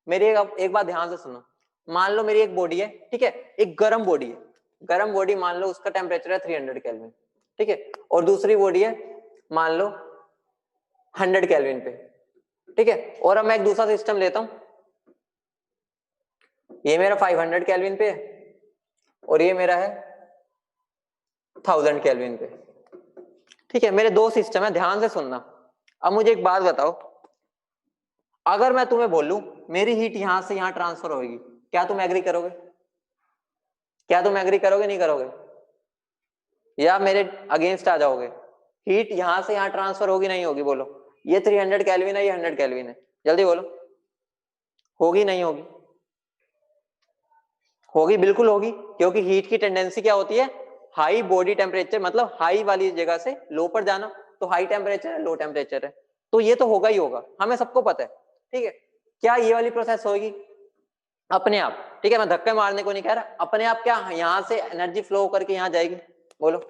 मेरी एक बात ध्यान से सुनो। मान लो मेरी एक बॉडी है, ठीक है, एक गर्म बॉडी है, गर्म बॉडी मान लो उसका टेम्परेचर है 300 केल्विन, ठीक है, और दूसरी बॉडी है मान लो 100 केल्विन पे, ठीक है। और अब मैं एक दूसरा सिस्टम लेता हूं, ये मेरा 500 केल्विन पे है और ये मेरा है 1000 केल्विन पे, ठीक है। मेरे दो सिस्टम है, ध्यान से सुनना। अब मुझे एक बात बताओ, अगर मैं तुम्हें बोलूं मेरी हीट यहां से यहां ट्रांसफर होगी, क्या तुम एग्री करोगे? क्या तुम एग्री करोगे नहीं करोगे, या मेरे अगेंस्ट आ जाओगे? हीट यहां से यहां ट्रांसफर होगी नहीं होगी? बोलो, ये 300 केल्विन है, ये 100 केल्विन है, जल्दी बोलो, होगी नहीं होगी? होगी, बिल्कुल होगी, क्योंकि हीट की टेंडेंसी क्या होती है, हाई बॉडी टेम्परेचर, मतलब हाई वाली जगह से लो पर जाना, तो हाई टेम्परेचर है लो टेम्परेचर है, तो ये तो होगा ही होगा, हमें सबको पता है। ठीक है, क्या ये वाली प्रोसेस होगी अपने आप? ठीक है, मैं धक्के मारने को नहीं कह रहा, अपने आप क्या यहां से एनर्जी फ्लो करके यहां जाएगी? बोलो,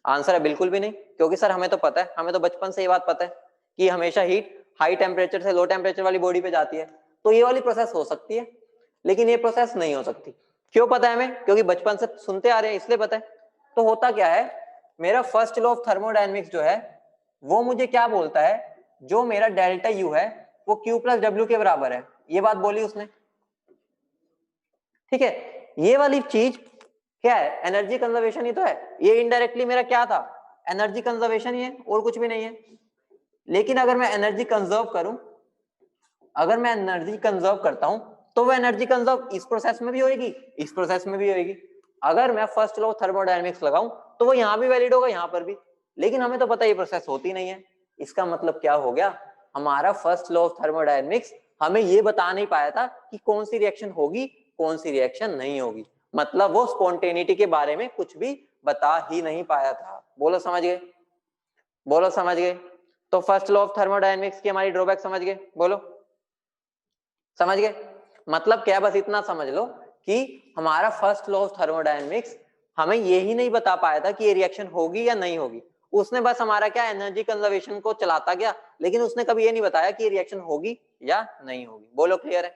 आंसर है बिल्कुल भी नहीं, क्योंकि सर हमें तो पता है, हमें तो बचपन से ये बात पता है कि हमेशा हीट हाई टेम्परेचर से लो टेम्परेचर वाली बॉडी पे जाती है। तो ये वाली प्रोसेस हो सकती है, लेकिन ये प्रोसेस नहीं हो सकती। क्यों पता है हमें? क्योंकि बचपन से सुनते आ रहे हैं, इसलिए पता है। तो होता क्या है, मेरा फर्स्ट लॉ ऑफ थर्मोडायनेमिक्स जो है वो मुझे क्या बोलता है, जो मेरा डेल्टा यू है वो Q प्लस डब्ल्यू के बराबर है, ये बात बोली उसने। ठीक है, ये वाली चीज क्या है, एनर्जी कंजर्वेशन ही तो है। ये इनडायरेक्टली मेरा क्या था, एनर्जी कंजर्वेशन ही है, और कुछ भी नहीं है। लेकिन अगर मैं एनर्जी कंजर्व करूं, अगर मैं एनर्जी कंजर्व करता हूं, तो वो एनर्जी कंजर्व इस प्रोसेस में भी होगी, इस प्रोसेस में भी होगी। अगर मैं फर्स्ट लॉ ऑफ थर्मोडायनेमिक्स लगाऊं तो वो यहां भी वैलिड होगा, यहां पर भी। लेकिन हमें तो पता है ये प्रोसेस होती नहीं है। इसका मतलब क्या हो गया, हमारा फर्स्ट लॉ ऑफ थर्मोडायनेमिक्स हमें ये बता नहीं पाया था कि कौन सी रिएक्शन होगी, कौन सी रिएक्शन नहीं होगी। मतलब वो स्पॉन्टेनिटी के बारे में कुछ भी बता ही नहीं पाया था। बोलो समझ गए? बोलो समझ गए? तो फर्स्ट लॉ ऑफ थर्मोडायनेमिक्स की हमारी ड्रॉबैक समझ गए? बोलो समझ गए? मतलब क्या, बस इतना समझ लो कि हमारा फर्स्ट लॉ ऑफ थर्मोडायनेमिक्स हमें ये ही नहीं बता पाया था कि ये रिएक्शन होगी या नहीं होगी। उसने बस हमारा क्या, एनर्जी कंजर्वेशन को चलाता गया, लेकिन उसने कभी ये नहीं बताया कि ये रिएक्शन होगी या नहीं होगी। बोलो क्लियर है?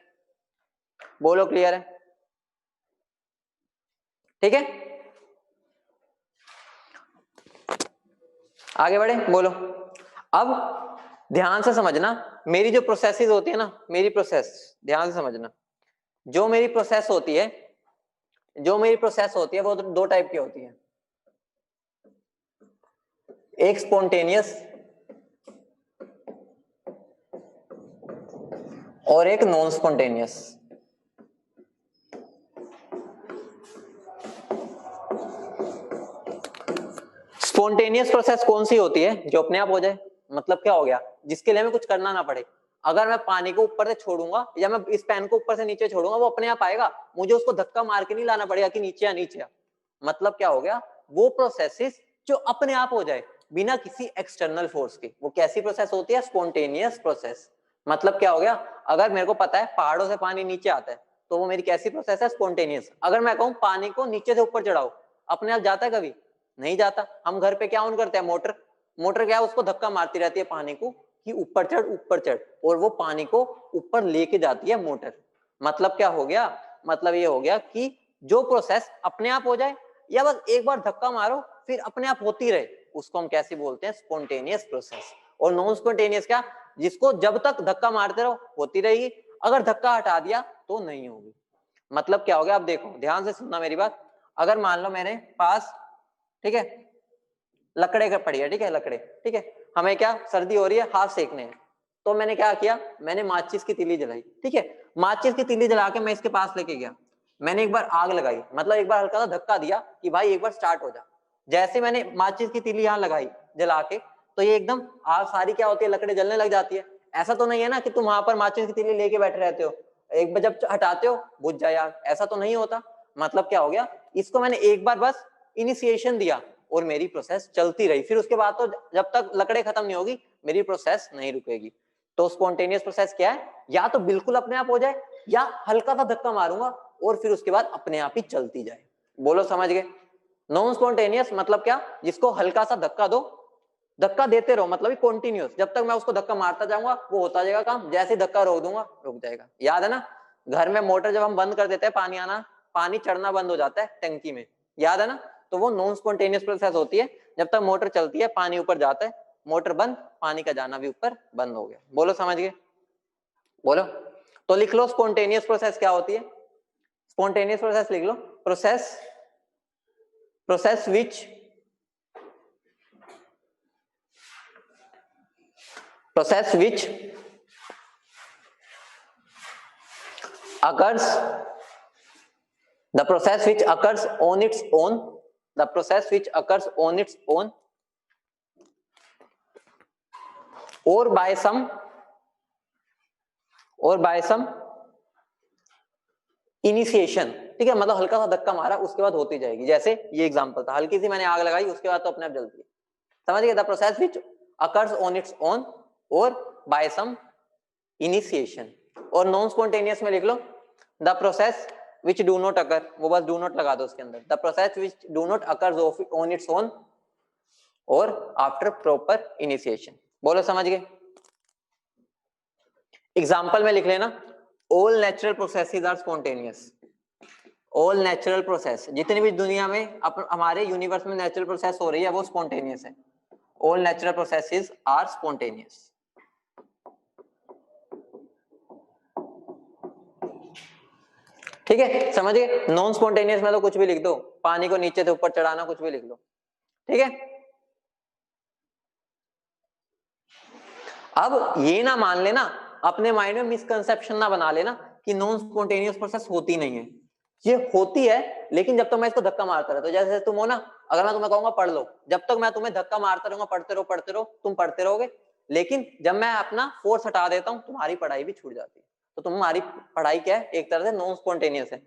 बोलो क्लियर है? ठीक है, आगे बढ़े। बोलो, अब ध्यान से समझना, मेरी जो प्रोसेसेस होती है ना, मेरी प्रोसेस ध्यान से समझना, जो मेरी प्रोसेस होती है, जो मेरी प्रोसेस होती है वो दो टाइप की होती है, एक स्पॉन्टेनियस और एक नॉन स्पॉन्टेनियस। स्पॉन्टेनियस प्रोसेस कौन सी होती है, जो अपने आप हो जाए, मतलब क्या हो गया, जिसके लिए हमें कुछ करना ना पड़े। अगर मैं पानी को ऊपर से छोड़ूंगा या मैं इस पेन को ऊपर से नीचे छोड़ूंगा, वो अपने आप आएगा, मुझे उसको धक्का मार के नहीं लाना पड़ेगा कि नीचे या नीचे आ। मतलब क्या हो गया, वो प्रोसेसेस जो अपने आप हो जाए बिना किसी एक्सटर्नल फोर्स के, वो कैसी प्रोसेस होती है, स्पॉन्टेनियस प्रोसेस। मतलब क्या हो गया, अगर मेरे को पता है पहाड़ों से पानी नीचे आता है, तो वो मेरी कैसी प्रोसेस है, स्पॉन्टेनियस। अगर मैं कहूं पानी को नीचे से ऊपर चढ़ाओ, अपने आप जाता है कभी? नहीं जाता। हम घर पे क्या ऑन करते हैं, मोटर। मोटर क्या है, उसको धक्का मारती रहती है पानी को कि ऊपर चढ़ और वो पानी को ऊपर लेके जाती है मोटर। मतलब क्या हो गया, मतलब ये हो गया कि जो प्रोसेस अपने आप हो जाए या बस एक बार धक्का मारो फिर अपने आप होती रहे, उसको हम कैसे बोलते हैं, स्पॉन्टेनियस प्रोसेस। और नॉन स्पॉन्टेनियस क्या, जिसको जब तक धक्का मारते रहो होती रहेगी, अगर धक्का हटा दिया तो नहीं होगी। मतलब क्या हो गया, अब देखो ध्यान से सुनना मेरी बात। अगर मान लो मेरे पास, ठीक है, लकड़े का पड़ी है, ठीक है, लकड़े, ठीक है, हमें क्या सर्दी हो रही है, हाथ सेकने हैं, तो मैंने क्या किया, मैंने माचिस की तीली जलाई, ठीक है, माचिस की तीली जला के मैं इसके पास लेके गया, मैंने एक बार आग लगाई, मतलब एक बार हल्का सा धक्का दिया कि भाई एक बार स्टार्ट हो जा। जैसे मैंने माचिस की तीली यहाँ लगाई जला के, तो ये एकदम आग सारी क्या होती है, लकड़ी जलने लग जाती है। ऐसा तो नहीं है ना कि तुम वहां पर माचिस की तीली लेके बैठे रहते हो, एक बार जब हटाते हो बुझ जाए आग, ऐसा तो नहीं होता। मतलब क्या हो गया, इसको मैंने एक बार बस इनिशिएशन दिया और मेरी प्रोसेस चलती रही, फिर उसके बाद तो जब तक लकड़े खत्म नहीं होगी मेरी प्रोसेस नहीं रुकेगी। तो स्पॉन्टेनियस प्रोसेस क्या है, या तो बिल्कुल अपने आप हो जाए या हल्का सा धक्का मारूंगा और फिर उसके बाद अपने आप ही चलती जाए। बोलो समझ गए। नॉन स्पॉन्टेनियस मतलब क्या, जिसको हल्का सा धक्का दो, धक्का देते रहो, मतलब कॉन्टिन्यूस, जब तक मैं उसको धक्का मारता जाऊंगा वो होता जाएगा काम, जैसे धक्का रोक दूंगा रुक जाएगा। याद है ना, घर में मोटर जब हम बंद कर देते हैं पानी आना, पानी चढ़ना बंद हो जाता है टंकी में, याद है ना, तो वो नॉन स्पॉन्टेनियस प्रोसेस होती है। जब तक मोटर चलती है पानी ऊपर जाता है, मोटर बंद, पानी का जाना भी ऊपर बंद हो गया। बोलो समझ गए, बोलो। तो लिख लो स्पॉन्टेनियस प्रोसेस क्या होती है, स्पॉन्टेनियस प्रोसेस लिख लो, process process which occurs the process which occurs on its own, the process which occurs on its own or by some initiation, ठीक है, मतलब हल्का सा धक्का मारा उसके बाद होती जाएगी। जैसे ये एग्जांपल था, हल्की सी मैंने आग लगाई उसके बाद तो अपने आप जलती है। समझ गए, the process which occurs on its own और बाय सम इनिशिएशन। और नॉन स्पॉन्टेनियस में लिख लो the process which do not occur, वो बस डू नॉट लगा दो उसके अंदर, the process which do not occurs on its own और आफ्टर प्रॉपर इनिशिएशन। बोलो समझ गए। एग्जाम्पल में लिख लेना, all natural processes are spontaneous. All natural process, जितनी भी दुनिया में हमारे यूनिवर्स में नेचुरल प्रोसेस हो रही है वो स्पॉन्टेनियस है। All natural processes are spontaneous. ठीक है, समझ गए। नॉन स्पॉन्टेनियस में तो कुछ भी लिख दो, पानी को नीचे से ऊपर चढ़ाना, कुछ भी लिख दो, ठीक है। अब ये ना मान लेना, अपने माइंड में मिसकंसेप्शन ना बना लेना कि नॉन स्पॉन्टेनियस प्रोसेस होती नहीं है। ये होती है, लेकिन जब तक मैं इसको धक्का मारता रहता हूं, जैसे तुम हो ना, अगर मैं तुम्हें कहूंगा पढ़ लो, जब तक मैं तुम्हें धक्का मारता रहूंगा पढ़ते रहो तुम पढ़ते रहोगे, लेकिन जब मैं अपना फोर्स हटा देता हूं तुम्हारी पढ़ाई भी छूट जाती है। तो तुम्हारी पढ़ाई क्या है, एक तरह से नॉन स्पॉन्टेनियस है।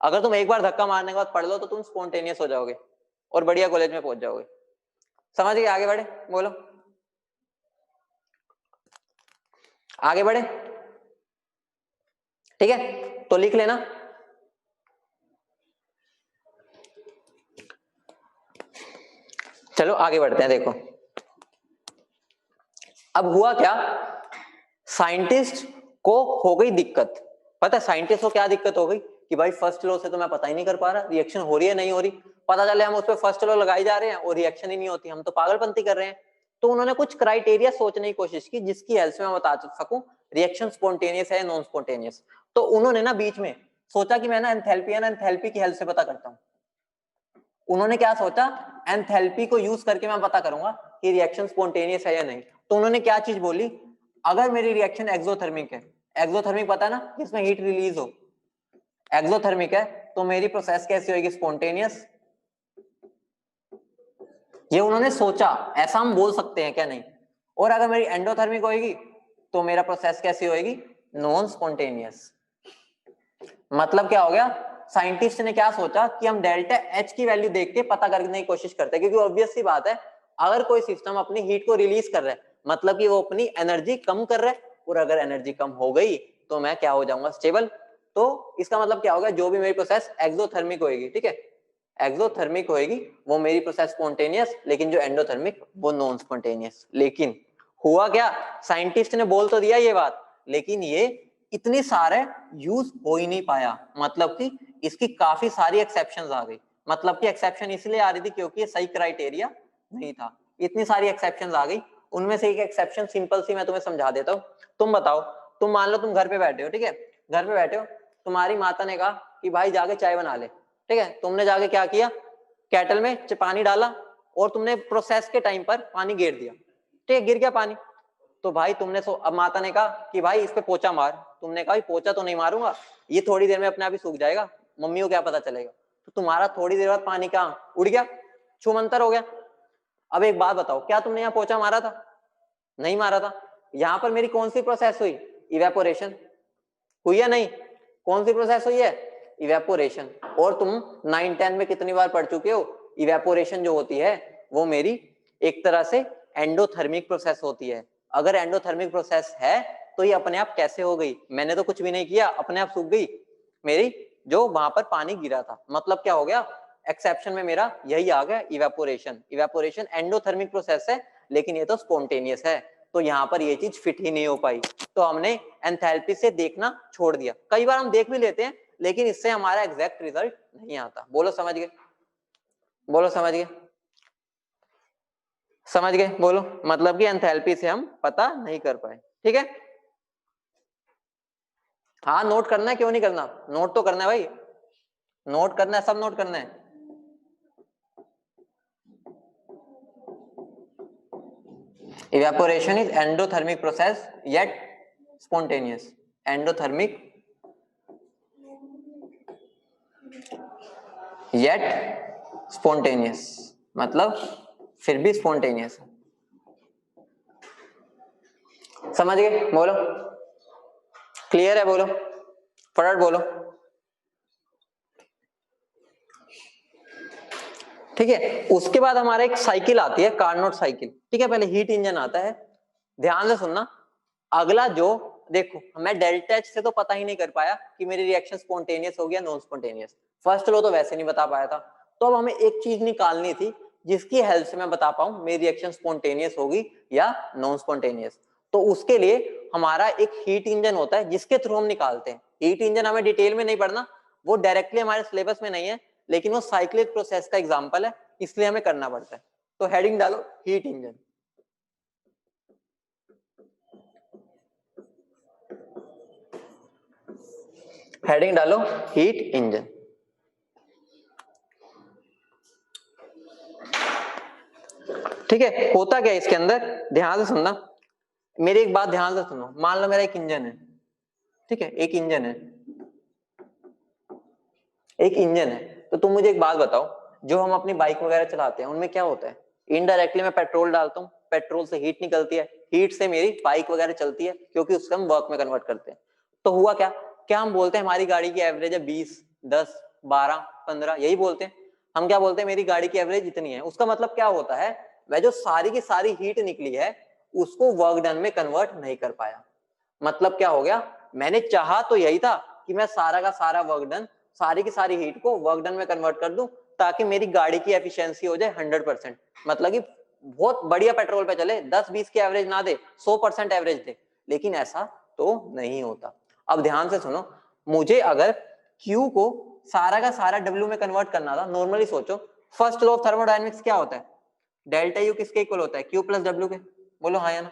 अगर तुम एक बार धक्का मारने के बाद पढ़ लो तो तुम स्पॉन्टेनियस हो जाओगे और बढ़िया कॉलेज में पहुंच जाओगे। समझ गए, आगे बढ़े, बोलो आगे बढ़े, ठीक है, तो लिख लेना। चलो आगे बढ़ते हैं। देखो अब हुआ क्या, साइंटिस्ट को हो गई दिक्कत। पता है साइंटिस्ट को क्या दिक्कत हो गई कि भाई फर्स्ट लॉ से तो मैं पता ही नहीं कर पा रहा रिएक्शन हो रही है नहीं हो रही, पता चले हम उस पर फर्स्ट लॉ लगाई जा रहे हैं और रिएक्शन ही नहीं होती, हम तो पागलपंती कर रहे हैं। तो उन्होंने कुछ क्राइटेरिया सोचने की कोशिश की जिसकी हेल्प से मैं बता सकूं रिएक्शन स्पॉन्टेनियस है या नॉन स्पॉन्टेनियस। तो उन्होंने ना बीच में सोचा कि मैं ना एंथैल्पी की हेल्प से पता करता हूँ। उन्होंने क्या सोचा, एंथैल्पी को यूज करके मैं पता करूंगा कि रिएक्शन स्पॉन्टेनियस है या नहीं। तो उन्होंने क्या चीज बोली, अगर मेरी रिएक्शन एक्सोथर्मिक है, एक्सोथर्मिक पता है ना जिसमें हीट रिलीज हो, एक्सोथर्मिक है, तो मेरी प्रोसेस कैसी होगी, स्पॉन्टेनियस। ये उन्होंने सोचा, ऐसा हम बोल सकते हैं क्या, नहीं। और अगर मेरी एंडोथर्मिक होगी तो मेरा प्रोसेस कैसी होगी, नॉन स्पॉन्टेनियस। मतलब क्या हो गया, साइंटिस्ट ने क्या सोचा कि हम डेल्टा एच की वैल्यू देख के पता करने की कोशिश करते हैं, क्योंकि ऑब्वियस सी बात है अगर कोई सिस्टम अपनी हीट को रिलीज कर रहा है मतलब कि वो अपनी एनर्जी कम कर रहा है, और अगर एनर्जी कम हो गई तो मैं क्या हो जाऊंगा, स्टेबल। तो इसका मतलब क्या होगा, जो भी मेरी प्रोसेस एक्सोथर्मिक होगी, ठीक है, एक्सोथर्मिक होगी वो मेरी प्रोसेस स्पॉन्टेनियस, लेकिन जो एंडोथर्मिक वो नॉन स्पॉन्टेनियस। लेकिन हुआ क्या, साइंटिस्ट ने बोल तो दिया ये बात, लेकिन ये इतने सारे यूज हो ही नहीं पाया, मतलब कि इसकी काफी सारी एक्सेप्शंस आ गई। मतलब कि एक्सेप्शन इसलिए आ रही थी क्योंकि ये सही क्राइटेरिया नहीं था, इतनी सारी एक्सेप्शंस आ गई। उनमें से एक एक्सेप्शन सिंपल सी मैं तुम्हें समझा देता हूँ। तुम बताओ, तुम मान लो तुम घर पे बैठे हो, ठीक है, घर पे बैठे हो, तुम्हारी माता ने कहा कि भाई जाके चाय बना ले, ठीक है, तुमने जाके क्या किया, केटल में पानी डाला और तुमने प्रोसेस के टाइम पर पानी गिर दिया, ठीक है, गिर गया पानी। तो भाई तुमने अब माता ने कहा कि भाई इस पे पोछा मार, तुमने कहा पोछा तो नहीं मारूंगा, ये थोड़ी देर में अपने आप ही सूख जाएगा, मम्मी को क्या पता चलेगा। तो तुम्हारा थोड़ी देर बाद पानी कहाँ उड़ गया, छूमंतर हो गया। अब एक बात बताओ, क्या तुमने यहाँ पोछा मारा था? नहीं मारा था। यहाँ पर मेरी कौन सी प्रोसेस हुई, इवेपोरेशन हुई या नहीं? कौन सी प्रोसेस हुई है, इवेपोरेशन। और तुम 9-10 में कितनी बार पढ़ चुके हो, इवेपोरेशन जो होती है वो मेरी एक तरह से एंडोथर्मिक प्रोसेस होती है। अगर एंडोथर्मिक प्रोसेस है तो ये अपने आप कैसे हो गई, मैंने तो कुछ भी नहीं किया, अपने आप सूख गई मेरी जो वहां पर पानी गिरा था। मतलब क्या हो गया, एक्सेप्शन में मेरा यही आ गया, इवेपोरेशन। इवेपोरेशन एंडोथर्मिक प्रोसेस है लेकिन ये तो स्पॉन्टेनियस है, तो यहाँ पर ये चीज फिट ही नहीं हो पाई, तो हमने एंथैल्पी से देखना छोड़ दिया। कई बार हम देख भी लेते हैं लेकिन इससे हमारा एग्जैक्ट रिजल्ट नहीं आता। बोलो समझ गए, बोलो समझ गए, समझ गए, बोलो। मतलब कि एंथैल्पी से हम पता नहीं कर पाए, ठीक है। हाँ नोट करना है, क्यों नहीं करना, नोट तो करना है भाई, नोट करना है, सब नोट करना है। Evaporation is endothermic process yet spontaneous. Endothermic yet spontaneous, मतलब फिर भी spontaneous है। समझ गए, बोलो, क्लियर है, बोलो फटाफट बोलो, ठीक है। उसके बाद हमारा एक साइकिल आती है, कार्नोट साइकिल, ठीक है। पहले हीट इंजन आता है, ध्यान से सुनना। अगला जो देखो, मैं डेल्टा एच से तो पता ही नहीं कर पाया कि मेरी रिएक्शन स्पॉन्टेनियस हो गया नॉन स्पॉन्टेनियस, फर्स्ट लो तो वैसे नहीं बता पाया था। तो अब हमें एक चीज निकालनी थी जिसकी हेल्प से मैं बता पाऊं मेरी रिएक्शन स्पॉन्टेनियस होगी या नॉन स्पॉन्टेनियस। तो उसके लिए हमारा एक हीट इंजन होता है जिसके थ्रू हम निकालते हैं। हीट इंजन हमें डिटेल में नहीं पढ़ना, वो डायरेक्टली हमारे सिलेबस में नहीं है, लेकिन वो साइक्लिक प्रोसेस का एग्जाम्पल है, इसलिए हमें करना पड़ता है। तो हेडिंग डालो हीट इंजन, हेडिंग डालो हीट इंजन। ठीक है, होता क्या है इसके अंदर, ध्यान से सुनना, मेरी एक बात ध्यान से सुनो। मान लो मेरा एक इंजन है, ठीक है, एक इंजन है, एक इंजन है। तो तुम मुझे एक बात बताओ, जो हम अपनी बाइक वगैरह चलाते हैं उनमें क्या होता है, इनडायरेक्टली मैं पेट्रोल डालता हूँ, पेट्रोल से हीट निकलती है, हीट से मेरी बाइक वगैरह चलती है क्योंकि उसको हम वर्क में कन्वर्ट करते हैं। तो हुआ क्या, क्या हम बोलते हैं हमारी गाड़ी की एवरेज है 20, 10, 12, 15, यही बोलते हैं। हम क्या बोलते हैं मेरी गाड़ी की एवरेज इतनी है, उसका मतलब क्या होता है, वह जो सारी की सारी हीट निकली है उसको वर्क डन में कन्वर्ट नहीं कर पाया। मतलब क्या हो गया, मैंने चाहा तो यही था कि मैं सारा का सारा वर्क डन, सारी की सारी हीट को वर्क डन में कन्वर्ट कर दूं ताकि मेरी गाड़ी की एफिशिएंसी हो जाए 100%, मतलब कि बहुत बढ़िया पेट्रोल पे चले, 10-20 की एवरेज ना दे, 100% एवरेज दे, लेकिन ऐसा तो नहीं होता। अब ध्यान से सुनो, मुझे अगर Q को सारा का सारा W में कन्वर्ट करना था, नॉर्मली सोचो फर्स्ट लॉ ऑफ थर्मोडायनेमिक्स क्या होता है, डेल्टा U किसके इक्वल होता है, Q प्लस W के, बोलो हाँ या ना,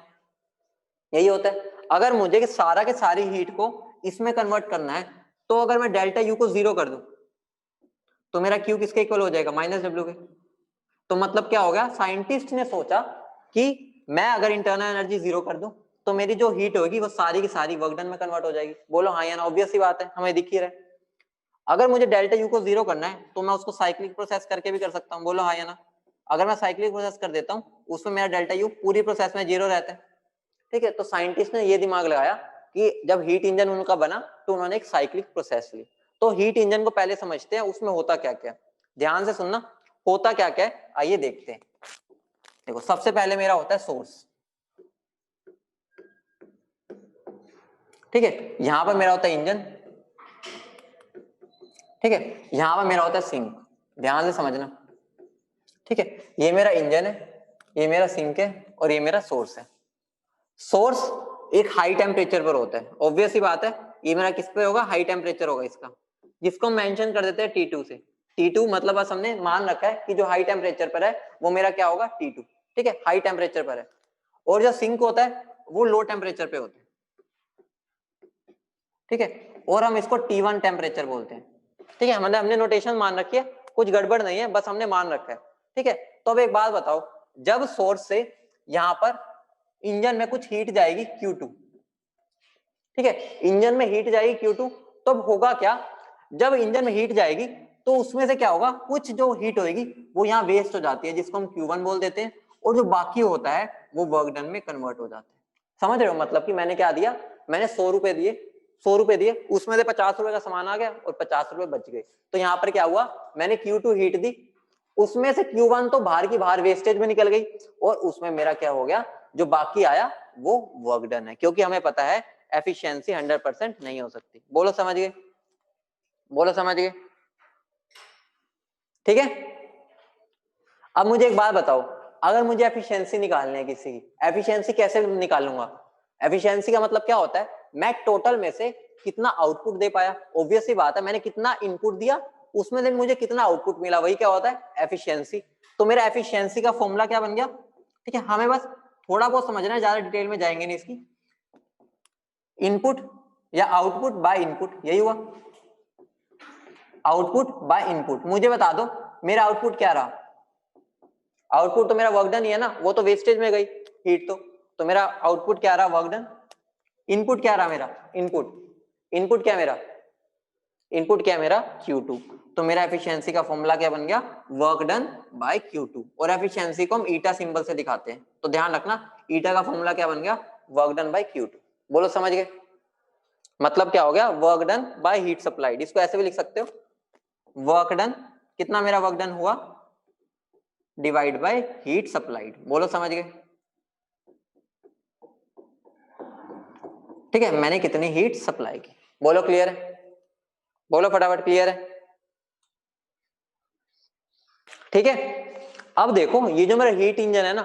यही होता है। अगर मुझे सारा के सारी हीट को इसमें कन्वर्ट करना है, तो अगर मैं डेल्टा यू को 0 कर दूं तो मेरा क्यू किसके इक्वल हो जाएगा, -W के। तो मतलब क्या हो गया, साइंटिस्ट ने सोचा कि मैं अगर इंटरनल एनर्जी 0 कर दूं तो मेरी जो हीट होगी वो सारी की सारी वर्क डन में कन्वर्ट हो जाएगी। बोलो हाँ या ना, ऑब्वियस सी बात है, हमें दिख ही रहा है। अगर मुझे डेल्टा यू को 0 करना है तो मैं उसको साइक्लिक प्रोसेस करके भी कर सकता हूँ, बोलो हाँ या ना। अगर मैं साइक्लिक प्रोसेस कर देता हूँ उसमें मेरा डेल्टा यू पूरी प्रोसेस में 0 रहता है, ठीक है। तो साइंटिस्ट ने ये दिमाग लगाया कि जब हीट इंजन उनका बना तो उन्होंने एक साइक्लिक प्रोसेस ली। तो हीट इंजन को पहले समझते हैं, उसमें होता क्या क्या, ध्यान से सुनना, होता क्या क्या है आइए देखते हैं। देखो सबसे पहले मेरा होता है सोर्स, ठीक है, यहां पर मेरा होता है इंजन, ठीक है, यहां पर मेरा होता है सिंक, ध्यान से समझना, ठीक है। ये मेरा इंजन है, ये मेरा सिंक है और ये मेरा सोर्स है। सोर्स एक हाई टेम्परेचर पर होता है, ऑब्वियस ही बात है, ये मेरा किस पे होगा, हाई टेम्परेचर होगा इसका, जिसको मेंशन कर देते हैं T2 से। T2 मतलब बस हमने मान रखा है कि जो हाई टेम्परेचर पर है वो मेरा क्या होगा, T2, ठीक है, हाई टेम्परेचर पर है। और जो सिंक होता है वो लो टेम्परेचर पे होता है, ठीक है, और हम इसको T1 टेम्परेचर बोलते हैं, ठीक है, मतलब हमने नोटेशन मान रखी है, कुछ गड़बड़ नहीं है, बस हमने मान रखा है, ठीक है। तो अब एक बात बताओ, जब सोर्स से यहाँ पर इंजन में कुछ हीट जाएगी Q2, ठीक है, इंजन में हीट जाएगी Q2, तो अब होगा क्या, जब इंजन में हीट जाएगी तो उसमें से क्या होगा, कुछ जो हीट होगी वो यहाँ वेस्ट हो जाती है, जिसको हम Q1 बोल देते हैं, और जो बाकी होता है वो वर्क डन में कन्वर्ट हो जाता है। समझ रहे हो, मतलब कि मैंने क्या दिया, मैंने 100 रुपए दिए, 100 रुपए दिए, उसमें से 50 रुपए का सामान आ गया और 50 रुपए बच गए, तो यहाँ पर क्या हुआ, मैंने Q2 हीट दी, उसमें से Q1 तो बाहर की बाहर वेस्टेज में निकल गई, और उसमें मेरा क्या हो गया, जो बाकी आया वो वर्क डन है, क्योंकि हमें पता है एफिशिएंसी 100% नहीं हो सकती। बोलो समझ गए, बोलो समझ गए, ठीक है। अब मुझे एक बात बताओ, अगर मुझे एफिशिएंसी निकालनी है किसी की, एफिशिएंसी कैसे निकालूंगा, एफिशिएंसी का मतलब क्या होता है, मैं टोटल में से कितना आउटपुट दे पाया, ऑब्वियस सी बात है, मैंने कितना इनपुट दिया उसमें से मुझे कितना आउटपुट मिला, वही क्या होता है, एफिशिएंसी। तो मेरा एफिशिएंसी का फॉर्मूला क्या बन गया, ठीक है, हमें बस थोड़ा बहुत समझना है, ज्यादा डिटेल में जाएंगे नहीं इसकी, इनपुट या आउटपुट बाय इनपुट, यही हुआ, आउटपुट बाय इनपुट। मुझे बता दो मेरा आउटपुट क्या रहा, आउटपुट तो मेरा वर्क डन ही है ना, वो तो वेस्टेज में गई हीट, तो मेरा आउटपुट क्या रहा, वर्क डन। इनपुट क्या रहा मेरा, इनपुट, इनपुट क्या मेरा, इनपुट क्या मेरा Q2, तो मेरा एफिशिएंसी का फॉर्मूला क्या बन गया, वर्क डन बाय Q2, और एफिशिएंसी को हम ईटा सिंबल से दिखाते हैं, तो ध्यान रखना ईटा का फॉर्मूला क्या बन गया, वर्क डन बाय Q2। बोलो समझ गए, मतलब क्या हो गया, work done by heat supplied, इसको ऐसे भी लिख सकते हो, वर्क डन कितना मेरा वर्क डन हुआ डिवाइड बाय हीट सप्लाइड। बोलो समझ गए, ठीक है, मैंने कितनी हीट सप्लाई की, बोलो क्लियर है, बोलो फटाफट क्लियर है, ठीक है। अब देखो ये जो मेरा हीट इंजन है ना,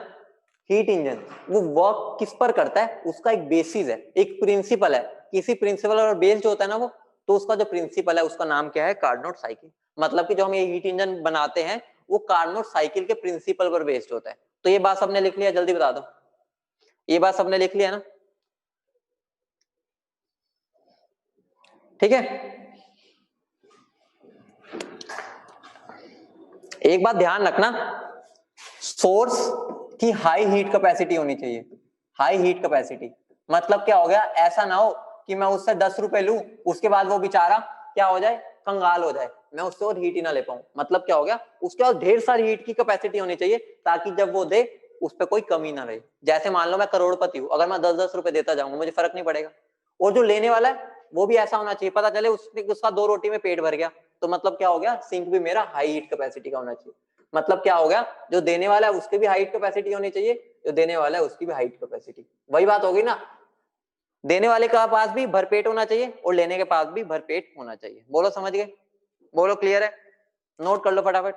हीट इंजन वो वर्क किस पर करता है, उसका एक बेसिस है, एक प्रिंसिपल है, किसी प्रिंसिपल और बेस जो होता है ना वो, तो उसका जो प्रिंसिपल है उसका नाम क्या है, कार्नोट साइकिल। मतलब कि जो हम ये हीट इंजन बनाते हैं वो कार्नोट साइकिल के प्रिंसिपल पर बेस्ड होता है। तो ये बात सबने लिख लिया, जल्दी बता दो, ये बात सबने लिख लिया ना, ठीक है। एक बात ध्यान रखना, सोर्स की हाई हीट कैपेसिटी होनी चाहिए, हाई हीट कैपेसिटी, मतलब क्या हो गया, ऐसा ना हो कि मैं उससे 10 रुपए लूं, उसके बाद वो बेचारा क्या हो जाए, कंगाल हो जाए, मैं उससे और हीट ही ना ले पाऊं, मतलब क्या हो गया, उसके पास ढेर सारी हीट की कैपेसिटी होनी चाहिए, ताकि जब वो दे उस पर कोई कमी ना रहे। जैसे मान लो मैं करोड़पति हूं, अगर मैं 10-10 रुपए देता जाऊंगा मुझे फर्क नहीं पड़ेगा, और जो लेने वाला है वो भी ऐसा होना चाहिए, पता चले उसका 2 रोटी में पेट भर गया, तो मतलब क्या हो गया, सिंक भी मेरा हाई हीट कैपेसिटी का होना चाहिए। मतलब क्या हो गया, जो देने वाला है उसकी भी हाइट कैपेसिटी होनी चाहिए, जो देने वाला है उसकी भी हाइट कैपेसिटी, वही बात होगी ना, देने वाले के पास भी भरपेट होना चाहिए और लेने के पास भी भरपेट होना चाहिए। बोलो समझ गए, बोलो क्लियर है, नोट कर लो फटाफट।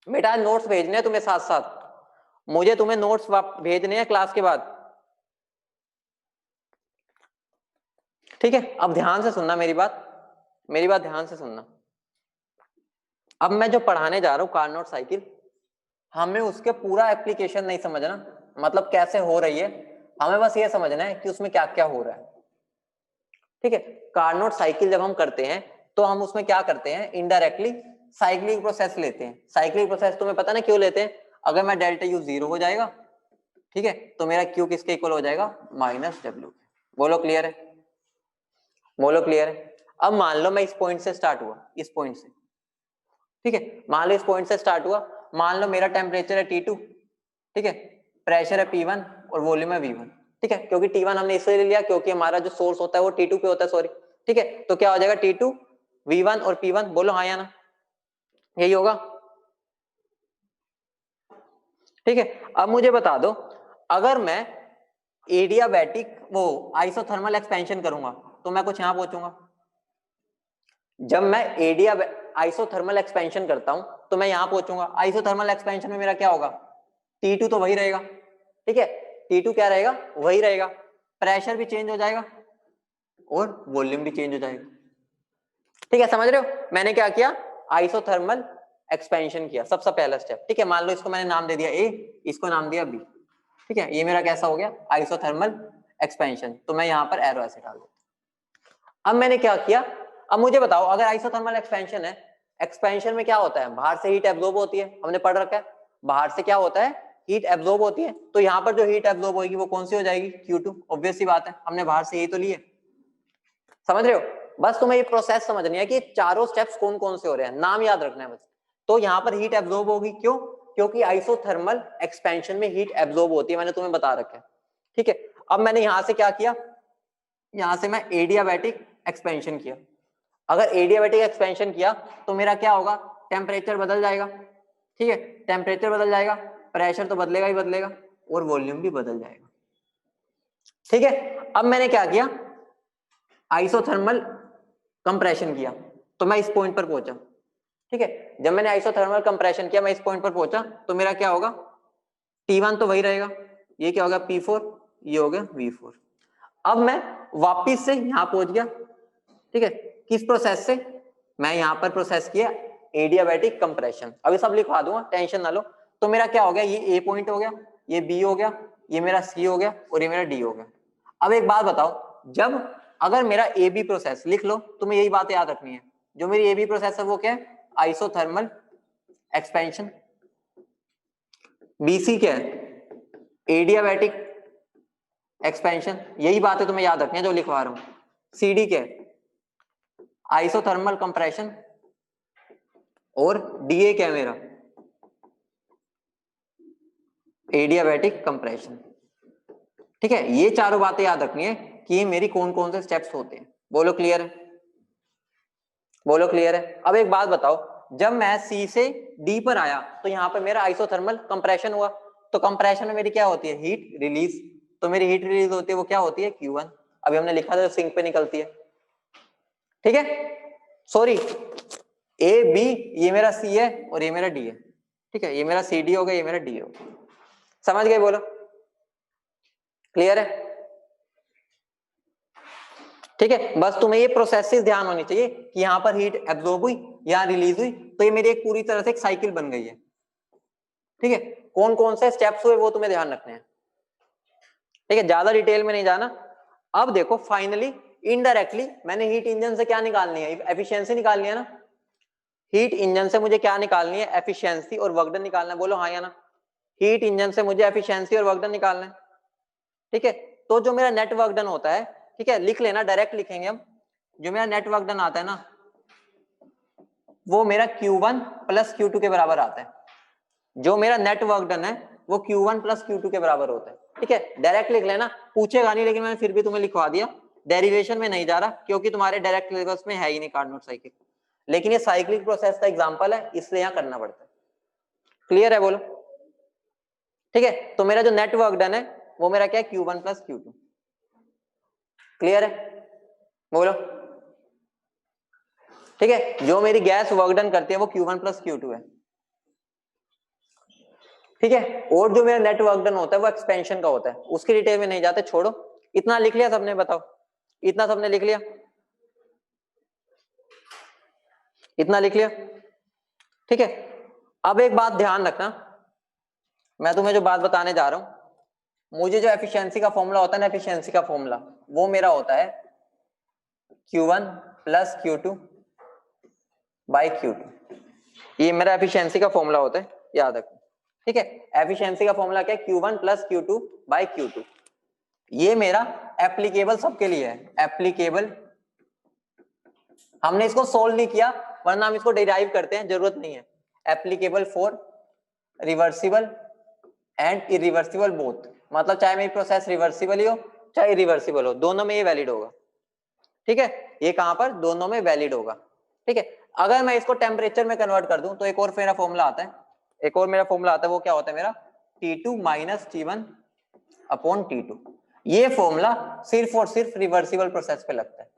बेटा नोट्स भेजने हैं तुम्हें साथ साथ, मुझे तुम्हें नोट्स भेजने हैं क्लास के बाद, ठीक है। अब ध्यान से सुनना मेरी बात, मेरी बात ध्यान से सुनना। अब मैं जो पढ़ाने जा रहा हूँ कार्नोट साइकिल, हमें उसके पूरा एप्लीकेशन नहीं समझना, मतलब कैसे हो रही है, हमें बस ये समझना है कि उसमें क्या क्या हो रहा है, ठीक है। कार्नोट साइकिल जब हम करते हैं तो हम उसमें क्या करते हैं, इनडायरेक्टली साइक्लिक प्रोसेस लेते हैं। साइक्लिक प्रोसेस तुम्हें पता ना क्यों लेते हैं, अगर मैं डेल्टा यू 0 हो जाएगा, ठीक है, तो मेरा क्यू किसके इक्वल हो जाएगा, -W। बोलो क्लियर है, बोलो क्लियर है। अब मान लो मैं इस पॉइंट से स्टार्ट हुआ, इस पॉइंट से, ठीक है, मान लो इस पॉइंट से स्टार्ट हुआ, मान लो मेरा टेम्परेचर है T2, ठीक है, प्रेशर है P1 और वॉल्यूम है V1, ठीक है, क्योंकि T1 हमने इसलिए ले लिया क्योंकि हमारा जो सोर्स होता है वो T2 पे होता है, सॉरी, ठीक है, तो क्या हो जाएगा T2 V1 और P1, बोलो हाँ या ना, यही होगा, ठीक है। अब मुझे बता दो, अगर मैं एडियाबैटिक वो आइसोथर्मल एक्सपेंशन करूंगा तो मैं कुछ यहां पहुंचूंगा, जब मैं एडिया आइसोथर्मल एक्सपेंशन करता हूं तो मैं यहां पहुंचूंगा, आइसोथर्मल एक्सपेंशन में मेरा क्या होगा, T2 तो वही रहेगा, ठीक है, T2 क्या रहेगा, वही रहेगा, प्रेशर भी चेंज हो जाएगा और वॉल्यूम भी चेंज हो जाएगा। ठीक है, समझ रहे हो? मैंने क्या किया, आइसोथर्मल एक्सपेंशन किया, सबसे पहला स्टेप। ठीक है, मान लो इसको मैंने नाम दे दिया ए, इसको नाम दिया बी। ठीक है, ये मेरा कैसा हो गया, आइसोथर्मल एक्सपेंशन। तो मैं यहाँ पर एरो ऐसे डाल दूं। अब मैंने क्या किया, अब मुझे बताओ, अगर आइसोथर्मल एक्सपेंशन है, एक्सपेंशन में क्या होता है, बाहर से हीट एब्जॉर्ब होती है, हमने पढ़ रखा है, बाहर से क्या होता है, हीट एब्जॉर्ब होती है। तो यहाँ पर जो हीट एब्जॉर्ब होगी वो कौन सी हो जाएगी, Q2। ऑब्वियस सी बात है, हमने बाहर से यही तो लिए। समझ रहे हो? बस तुम्हें ये प्रोसेस समझनी है कि चारों स्टेप्स कौन कौन से हो रहे हैं, नाम याद रखना है बस। तो यहाँ पर हीट एब्जॉर्ब होगी, क्यों, क्योंकि आइसोथर्मल एक्सपेंशन में हीट एब्जॉर्ब होती है, मैंने तुम्हें बता रखा है। ठीक है, अब मैंने यहां से क्या किया, यहां से मैं एडियाबैटिक एक्सपेंशन किया। अगर एडियाबैटिक एक्सपेंशन किया तो मेरा क्या होगा, टेम्परेचर बदल जाएगा। ठीक है, टेम्परेचर बदल जाएगा, प्रेशर तो बदलेगा ही बदलेगा और वॉल्यूम भी बदल जाएगा। ठीक है, अब मैंने क्या किया, आइसोथर्मल कंप्रेशन किया, तो मैं इस पॉइंट पर पहुंचा। ठीक है, जब मैंने आइसोथर्मल कंप्रेशन किया, मैं इस पॉइंट पर पहुंचा, तो मेरा क्या होगा, T1 तो वही रहेगा, ये क्या होगा P4, ये हो गया V4। अब मैं वापिस से यहां पहुंच गया। ठीक है, किस प्रोसेस से, मैं यहां पर प्रोसेस किया एडियाबैटिक कंप्रेशन। अभी सब लिखवा दूंगा, टेंशन ना लो। तो मेरा क्या हो गया, ये A पॉइंट हो गया, ये B हो गया, ये मेरा C हो गया और ये मेरा D हो गया। अब एक बात बताओ, जब अगर मेरा AB प्रोसेस, लिख लो, तुम्हें यही बात याद रखनी है, जो मेरी AB प्रोसेस है वो क्या है, आइसोथर्मल एक्सपेंशन। BC क्या है, एडियाबैटिक एक्सपेंशन। यही बातें तुम्हें याद रखनी है जो लिखवा रहा हूं। CD क्या है, आइसोथर्मल कंप्रेशन। और DA क्या है मेरा, एडियाबैटिक कंप्रेशन। ठीक है, ये चारों बातें याद रखनी है कि ये मेरी कौन कौन से स्टेप्स होते हैं। बोलो क्लियर है, बोलो क्लियर है। अब एक बात बताओ, जब मैं C से D पर आया तो यहाँ पर मेरा आइसोथर्मल कंप्रेशन हुआ, तो कंप्रेशन में मेरी क्या होती है, हीट रिलीज। तो मेरी हीट रिलीज होती है, वो क्या होती है, Q1। अभी हमने लिखा था सिंक पे निकलती है। ठीक है, सॉरी, A B, ये मेरा C है और ये मेरा D है। ठीक है, ये मेरा CD हो गया, ये मेरा D हो गया। समझ गए, बोलो क्लियर है। ठीक है, बस तुम्हें ये प्रोसेसेस ध्यान होनी चाहिए कि यहाँ पर हीट एब्जॉर्ब हुई, यहाँ रिलीज हुई, तो ये मेरी एक पूरी तरह से एक साइकिल बन गई है। ठीक है, कौन कौन से स्टेप्स हुए वो तुम्हें ध्यान रखने हैं। ठीक है, ज्यादा डिटेल में नहीं जाना। अब देखो, फाइनली इनडायरेक्टली मैंने हीट इंजन से क्या निकालनी है, एफिशिएंसी निकालनी है ना। हीट इंजन से मुझे क्या निकालनी है, एफिशिएंसी और वर्क डन निकालना है। बोलो हाँ या ना। हीट इंजन से मुझे एफिशिएंसी और वर्क डन निकालना है। ठीक है, तो जो मेरा नेट वर्क डन होता है, ठीक है, लिख लेना, डायरेक्ट लिखेंगे हम। जो मेरा नेट वर्क डन आता है ना, वो मेरा Q1 प्लस Q2 के बराबर आता है। जो मेरा नेट वर्क डन है वो Q1 प्लस Q2 के बराबर होता है। ठीक है, डायरेक्ट लिख लेना, पूछेगा नहीं, लेकिन मैंने फिर भी तुम्हें लिखवा दिया। डेरिवेशन में नहीं जा रहा क्योंकि तुम्हारे डायरेक्ट सिलेबस में है ही नहीं कार्नोट साइकिल, लेकिन ये साइक्लिक प्रोसेस का एग्जांपल है, इसलिए यहाँ करना पड़ता है। क्लियर है, बोलो। ठीक है, तो मेरा जो नेट वर्क डन है वो मेरा क्या है, Q1 प्लस Q2। क्लियर है, बोलो। ठीक है, जो मेरी गैस वर्क डन करती है वो Q1 प्लस Q2 है। ठीक है, और जो मेरा नेट वर्क डन होता है वो एक्सपेंशन का होता है, उसकी डिटेल में नहीं जाते, छोड़ो। इतना लिख लिया सबने, बताओ, इतना सबने लिख लिया, इतना लिख लिया। ठीक है, अब एक बात ध्यान रखना, मैं तुम्हें जो बात बताने जा रहा हूं, मुझे जो एफिशिएंसी का फॉर्मूला होता है ना, एफिशिएंसी का फॉर्मूला वो मेरा होता है Q1 plus Q2 by Q2। ये मेरा एफिशिएंसी का फॉर्मूला होता है, याद रखो। ठीक है, एफिशिएंसी का फॉर्मूला क्या है, Q1 plus Q2 by Q2। ये मेरा एप्लीकेबल सबके लिए है, एप्लीकेबल। हमने इसको सोल्व नहीं किया, वरना हम इसको डिराइव करते हैं, जरूरत नहीं है। Applicable for reversible and irreversible both, मतलब चाहे मेरी प्रोसेस रिवर्सिबल ही हो चाहे इरिवर्सिबल हो, दोनों में ये वैलिड होगा। ठीक है, ये कहां पर, दोनों में वैलिड होगा। ठीक है, अगर मैं इसको टेम्परेचर में कन्वर्ट कर दूं तो एक और मेरा फॉर्मूला आता है, एक और मेरा फॉर्मूला आता है, वो क्या होता है मेरा, T2 minus T1 upon T2। ये फॉर्मूला सिर्फ और सिर्फ रिवर्सिबल प्रोसेस पे लगता है।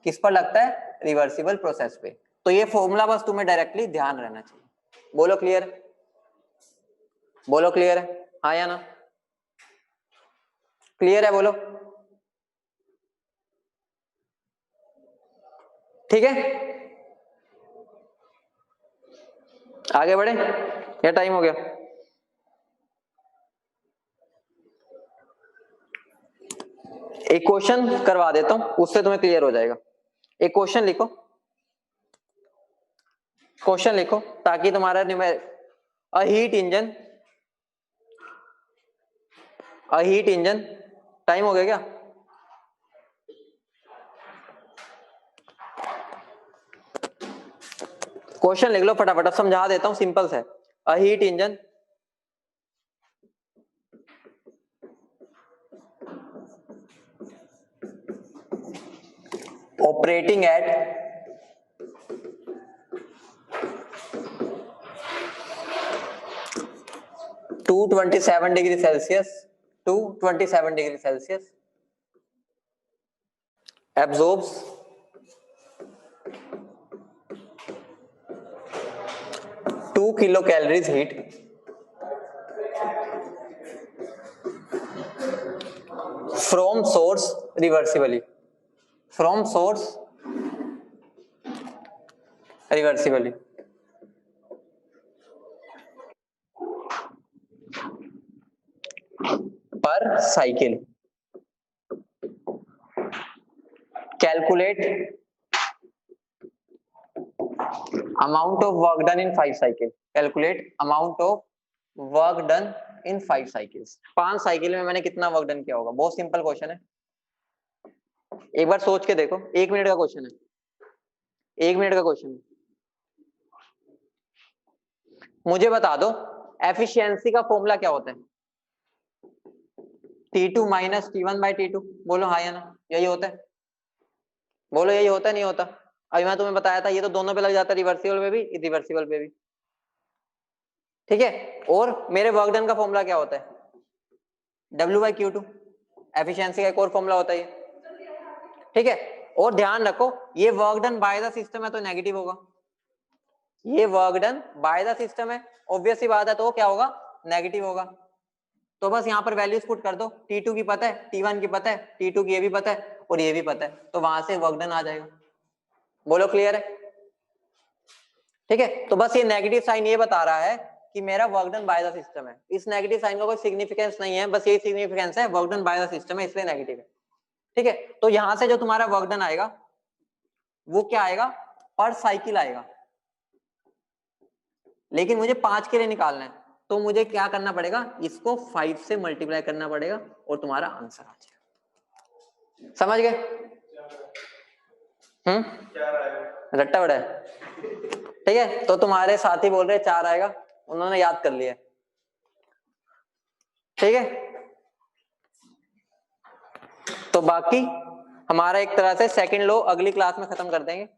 किस पर लगता है, रिवर्सिबल प्रोसेस पे। तो ये फॉर्मूला बस तुम्हें डायरेक्टली ध्यान रहना चाहिए। बोलो क्लियर, बोलो क्लियर है, हाँ या ना। क्लियर है बोलो, ठीक है आगे बढ़े या टाइम हो गया? एक क्वेश्चन करवा देता हूं, उससे तुम्हें क्लियर हो जाएगा। एक क्वेश्चन लिखो, क्वेश्चन लिखो ताकि तुम्हारा a heat engine, a heat engine, time हो गया क्या? क्वेश्चन लिख लो फटाफट, समझा देता हूं, सिंपल है। A heat engine operating eight 227 degree Celsius, 227 degree Celsius absorbs 2 kilo calories heat from source reversibly, from source reversibly per cycle, calculate amount of work done in 5 cycle, calculate amount of work done in 5 cycles, 5 cycle में मैंने कितना work done किया होगा। बहुत simple question है, एक बार सोच के देखो, 1 मिनट का क्वेश्चन है, 1 मिनट का क्वेश्चन है। मुझे बता दो एफिशिएंसी का फॉर्मूला क्या होता है? T2 minus T1 by T2, बोलो हाँ या ना, यही होता है, बोलो यही होता है नहीं होता? अभी मैं तुम्हें बताया था, ये तो दोनों पे लग जाता है, रिवर्सिबल पे भी इरिवर्सिबल पे भी, ठीक है। और मेरे वर्क डन का फॉर्मूला क्या होता है? W/Q2, एफिशिएंसी का एक और फॉर्मूला होता है ये, ठीक है। और ध्यान रखो ये work done by the system है तो नेगेटिव होगा, ये work done by the system है, ऑब्वियस सी बात है, तो क्या होगा? नेगेटिव होगा। तो बस यहाँ पर वैल्यूज पुट कर दो, T2 की पता है, T1 की पता है, T2 की ये भी पता है और ये भी पता है, तो वहां से वर्क डन आ जाएगा। बोलो क्लियर है? ठीक है, तो बस ये नेगेटिव साइन ये बता रहा है कि मेरा work done by the system है। इस नेगेटिव साइन का कोई सिग्निफिकेंस नहीं है, बस यही सिग्निफिकेंस है, work done by the system है इसलिए नेगेटिव है, ठीक है। तो यहां से जो तुम्हारा वर्क डन आएगा वो क्या आएगा? पर साइकिल आएगा, लेकिन मुझे 5 के लिए निकालना है, तो मुझे क्या करना पड़ेगा? इसको 5 से मल्टीप्लाई करना पड़ेगा और तुम्हारा आंसर आ जाएगा। समझ गए? रट्टा बड़ा है, ठीक है। तो तुम्हारे साथी बोल रहे 4 आएगा, उन्होंने याद कर लिया, ठीक है। तो बाकी हमारा एक तरह से सेकंड लॉ अगली क्लास में खत्म कर देंगे।